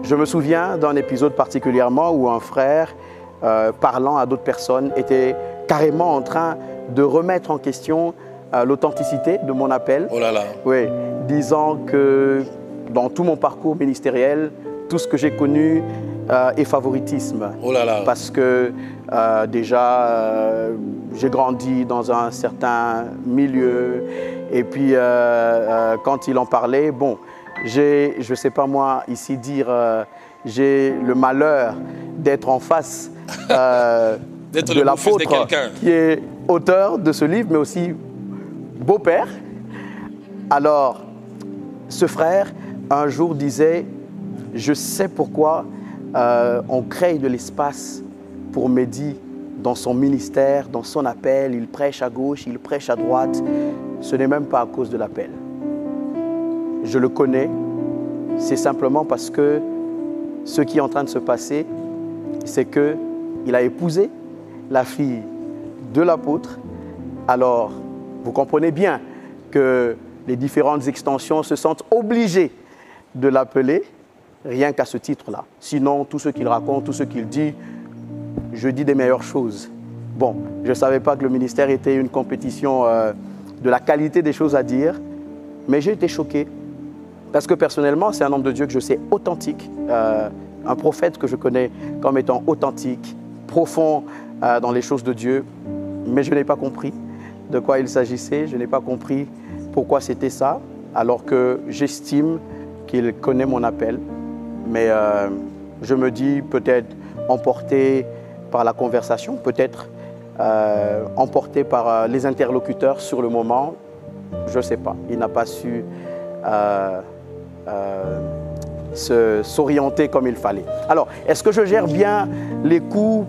Je me souviens d'un épisode particulièrement où un frère, parlant à d'autres personnes, était carrément en train de remettre en question l'authenticité de mon appel. Oh là là. Oui, disant que dans tout mon parcours ministériel, tout ce que j'ai connu est favoritisme. Oh là là. Parce que déjà, j'ai grandi dans un certain milieu. Et puis, quand il en parlait, bon, je ne sais pas moi, ici dire, j'ai le malheur d'être en face de l'apôtre qui est auteur de ce livre, mais aussi beau-père. Alors, ce frère, un jour, disait, je sais pourquoi on crée de l'espace pour Mehdi dans son ministère, dans son appel. Il prêche à gauche, il prêche à droite. Ce n'est même pas à cause de l'appel. Je le connais, c'est simplement parce que ce qui est en train de se passer, c'est qu'il a épousé la fille de l'apôtre. Alors, vous comprenez bien que les différentes extensions se sentent obligées de l'appeler rien qu'à ce titre-là. Sinon, tout ce qu'il raconte, tout ce qu'il dit, je dis des meilleures choses. Bon, je ne savais pas que le ministère était une compétition de la qualité des choses à dire, mais j'ai été choqué. Parce que personnellement, c'est un homme de Dieu que je sais authentique, un prophète que je connais comme étant authentique, profond dans les choses de Dieu, mais je n'ai pas compris de quoi il s'agissait, je n'ai pas compris pourquoi c'était ça, alors que j'estime qu'il connaît mon appel. Mais je me dis peut-être emporté par la conversation, peut-être emporté par les interlocuteurs sur le moment, je ne sais pas. Il n'a pas su s'orienter comme il fallait. Alors, est-ce que je gère bien les coups?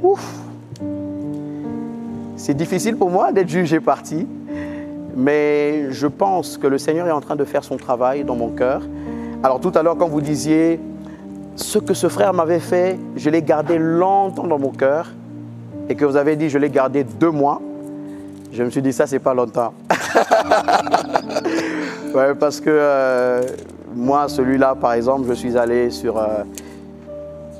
Ouf! C'est difficile pour moi d'être jugé parti, mais je pense que le Seigneur est en train de faire son travail dans mon cœur. Alors tout à l'heure, quand vous disiez ce que ce frère m'avait fait, je l'ai gardé longtemps dans mon cœur, et que vous avez dit je l'ai gardé 2 mois, je me suis dit ça c'est pas longtemps. Ouais, parce que moi, celui-là, par exemple, je suis allé sur...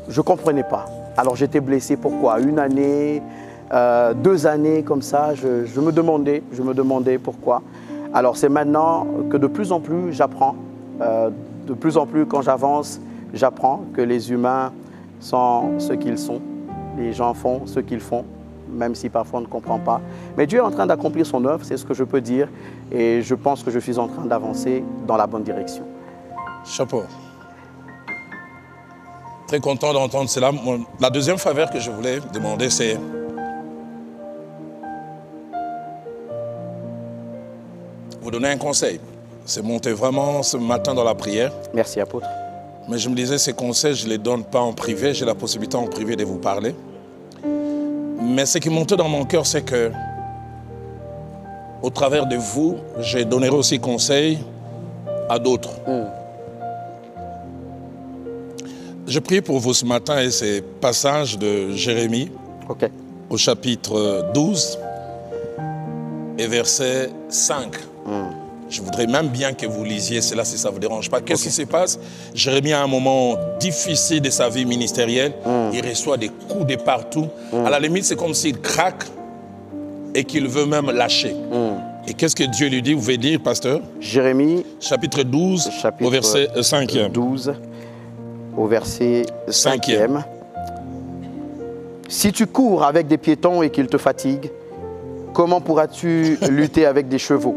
je ne comprenais pas. Alors j'étais blessé, pourquoi? 1 année, 2 années comme ça, je me demandais pourquoi. Alors c'est maintenant que de plus en plus j'apprends, de plus en plus quand j'avance, j'apprends que les humains sont ce qu'ils sont, les gens font ce qu'ils font, même si parfois on ne comprend pas. Mais Dieu est en train d'accomplir son œuvre, c'est ce que je peux dire, et je pense que je suis en train d'avancer dans la bonne direction. Chapeau. Très content d'entendre cela. La deuxième faveur que je voulais demander, c'est vous donner un conseil. C'est monté vraiment ce matin dans la prière. Merci, apôtre. Mais je me disais, ces conseils, je ne les donne pas en privé. J'ai la possibilité en privé de vous parler. Mais ce qui montait dans mon cœur, c'est que, au travers de vous, je donnerai aussi conseil à d'autres. Je prie pour vous ce matin et ces passages de Jérémie, au chapitre 12 et verset 5. Je voudrais même bien que vous lisiez cela si ça ne vous dérange pas. Qu'est-ce qui se passe? Jérémie a un moment difficile de sa vie ministérielle. Il reçoit des coups de partout. À la limite, c'est comme s'il craque et qu'il veut même lâcher. Et qu'est-ce que Dieu lui dit? Vous pouvez dire, pasteur? Jérémie, chapitre 12, au verset 5e. 12, au verset 5e. Si tu cours avec des piétons et qu'ils te fatiguent, comment pourras-tu lutter avec des chevaux?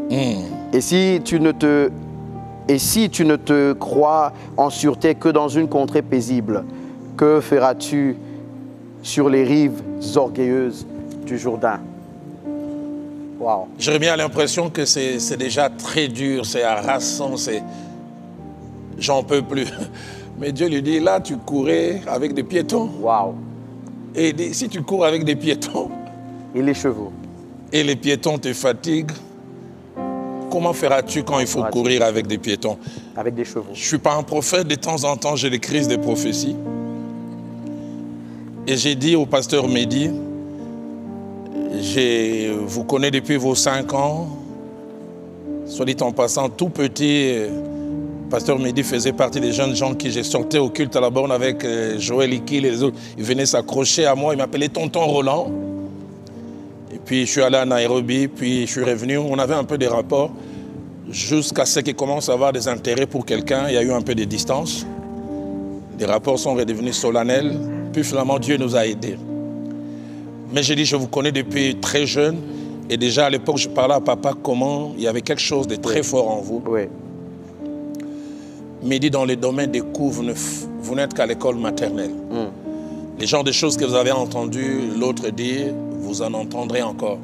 Et si tu ne te crois en sûreté que dans une contrée paisible, que feras-tu sur les rives orgueilleuses du Jourdain? Wow. Jérémie a l'impression que c'est déjà très dur, c'est harassant, j'en peux plus. Mais Dieu lui dit, là tu courais avec des piétons. Wow. Et si tu cours avec des piétons... Et les chevaux. Et les piétons te fatiguent, comment feras-tu quand il faut courir avec des piétons? Avec des chevaux. Je ne suis pas un prophète, de temps en temps j'ai des crises de prophétie. Et j'ai dit au pasteur Mehdi, vous connais depuis vos 5 ans, soit dit en passant, tout petit, pasteur Mehdi faisait partie des jeunes gens qui j'ai sorti au culte à la borne avec Joël Iki, les autres. Il venait s'accrocher à moi, il m'appelait Tonton Roland. Et puis je suis allé à Nairobi, puis je suis revenu, on avait un peu des rapports, jusqu'à ce qu'il commence à avoir des intérêts pour quelqu'un, il y a eu un peu de distance. Les rapports sont redevenus solennels. Puis finalement, Dieu nous a aidés. Mais j'ai dit, je vous connais depuis très jeune. Et déjà, à l'époque, je parlais à papa comment il y avait quelque chose de très fort en vous. Oui. Mais il dit, dans le domaine des coups, vous n'êtes qu'à l'école maternelle. Les genres de choses que vous avez entendu l'autre dire, vous en entendrez encore.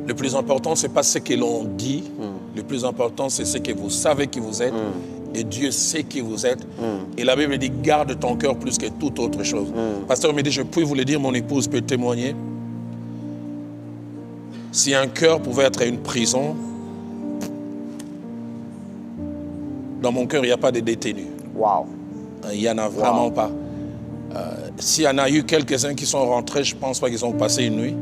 Le plus important, ce n'est pas ce que l'on dit. Le plus important, c'est ce que vous savez qui vous êtes. Et Dieu sait qui vous êtes. Et la Bible dit, garde ton cœur plus que toute autre chose. Pasteur me dit, je peux vous le dire, mon épouse peut témoigner. Si un cœur pouvait être une prison, dans mon cœur, il n'y a pas de détenus. Wow. Il n'y en a vraiment pas. S'il y en a eu quelques-uns qui sont rentrés, je ne pense pas qu'ils ont passé une nuit.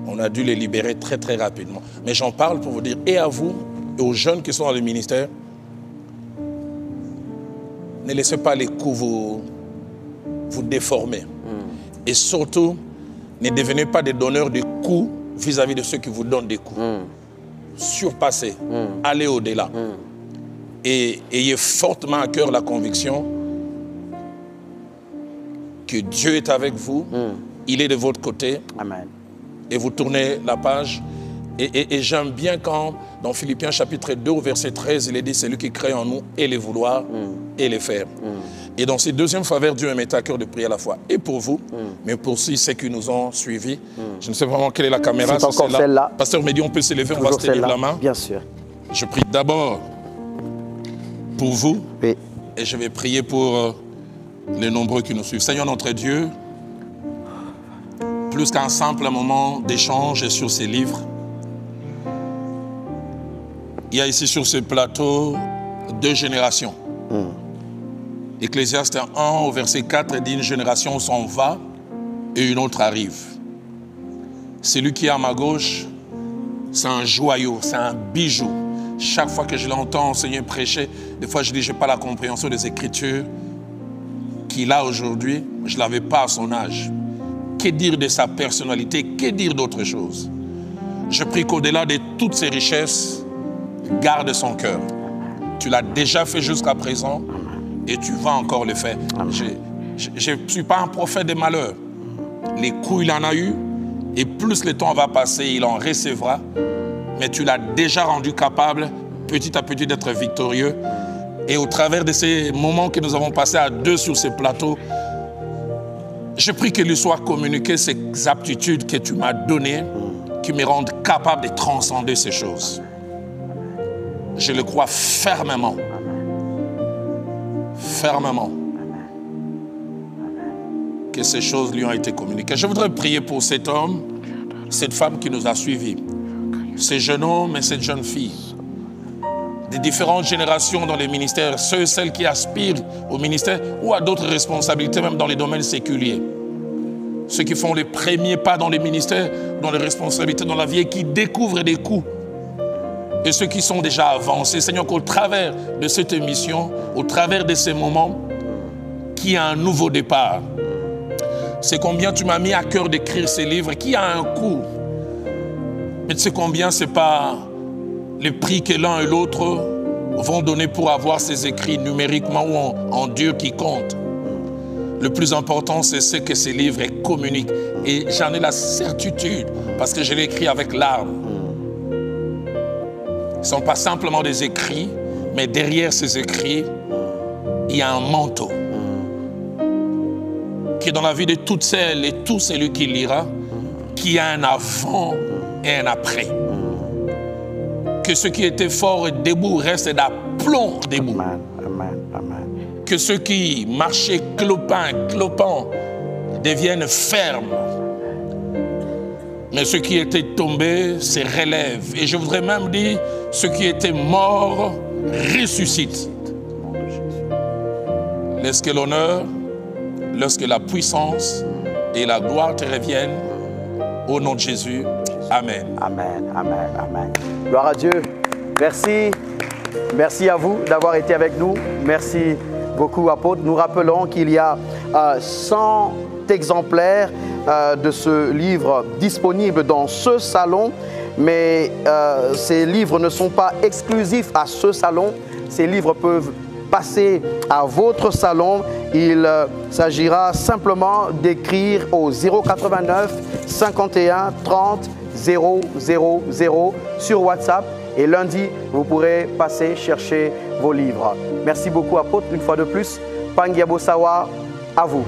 On a dû les libérer très très rapidement. Mais j'en parle pour vous dire, et à vous, et aux jeunes qui sont dans le ministère, ne laissez pas les coups vous déformer. Et surtout, ne devenez pas des donneurs de coups vis-à-vis de ceux qui vous donnent des coups. Surpassez, allez au-delà. Et ayez fortement à cœur la conviction que Dieu est avec vous, il est de votre côté. Amen. Et vous tournez la page. Et j'aime bien quand, dans Philippiens chapitre 2, verset 13, il est dit, c'est lui qui crée en nous et les vouloir et les faire. Et dans ces deuxièmes faveurs, Dieu me met à cœur de prier à la fois et pour vous, mais pour ceux qui nous ont suivis. Je ne sais vraiment quelle est la caméra. C'est encore celle-là. Pasteur me dit, on peut se lever, on va se tenir la main. Bien sûr. Je prie d'abord pour vous, oui. Et je vais prier pour les nombreux qui nous suivent. Seigneur notre Dieu, plus qu'un simple moment d'échange sur ces livres, il y a ici sur ce plateau 2 générations. Ecclésiaste 1 au verset 4 dit, une génération s'en va et une autre arrive. Celui qui est à ma gauche, c'est un joyau, c'est un bijou. Chaque fois que je l'entends enseigner, prêcher, des fois je dis, je n'ai pas la compréhension des Écritures qu'il a aujourd'hui, je ne l'avais pas à son âge. Que dire de sa personnalité? Que dire d'autre chose? Je prie qu'au-delà de toutes ces richesses, garde son cœur. Tu l'as déjà fait jusqu'à présent et tu vas encore le faire. Je ne suis pas un prophète de malheur. Les coups, il en a eu et plus le temps va passer, il en recevra. Mais tu l'as déjà rendu capable, petit à petit, d'être victorieux. Et au travers de ces moments que nous avons passés à 2 sur ces plateaux, je prie qu'il lui soit communiqué ces aptitudes que tu m'as données, qui me rendent capable de transcender ces choses. Je le crois fermement. Fermement. Que ces choses lui ont été communiquées. Je voudrais prier pour cet homme, cette femme qui nous a suivis. Ces jeunes hommes et cette jeune fille. Des différentes générations dans les ministères, ceux et celles qui aspirent au ministère ou à d'autres responsabilités, même dans les domaines séculiers. Ceux qui font les premiers pas dans les ministères, dans les responsabilités dans la vie et qui découvrent des coups. Et ceux qui sont déjà avancés. Seigneur, qu'au travers de cette émission, au travers de ces moments, qu'il y a un nouveau départ. C'est combien tu m'as mis à cœur d'écrire ces livres, qui a un coût. Mais tu sais combien ce n'est pas le prix que l'un et l'autre vont donner pour avoir ces écrits numériquement ou en dur qui compte. Le plus important, c'est ce que ces livres communiquent. Et j'en ai la certitude, parce que je l'ai écrit avec larmes. Ce ne sont pas simplement des écrits, mais derrière ces écrits, il y a un manteau. Qui est dans la vie de toutes celles et tous celui qui lira, qui a un avant et un après. Que ceux qui étaient forts et debout restent d'aplomb debout. Amen, amen, amen. Que ceux qui marchaient clopant, deviennent fermes. Mais ceux qui étaient tombés se relèvent. Et je voudrais même dire, ceux qui étaient morts ressuscitent. Laisse que l'honneur, lorsque la puissance et la gloire te reviennent, au nom de Jésus. Amen. Amen, amen, amen. Gloire à Dieu. Merci. Merci à vous d'avoir été avec nous. Merci beaucoup, apôtre. Nous rappelons qu'il y a 100 exemplaires de ce livre disponibles dans ce salon. Mais ces livres ne sont pas exclusifs à ce salon. Ces livres peuvent passer à votre salon. Il s'agira simplement d'écrire au 089 51 30 000 sur WhatsApp. Et lundi, vous pourrez passer chercher vos livres. Merci beaucoup, apôtre. Une fois de plus, Pangia Bosawa, à vous.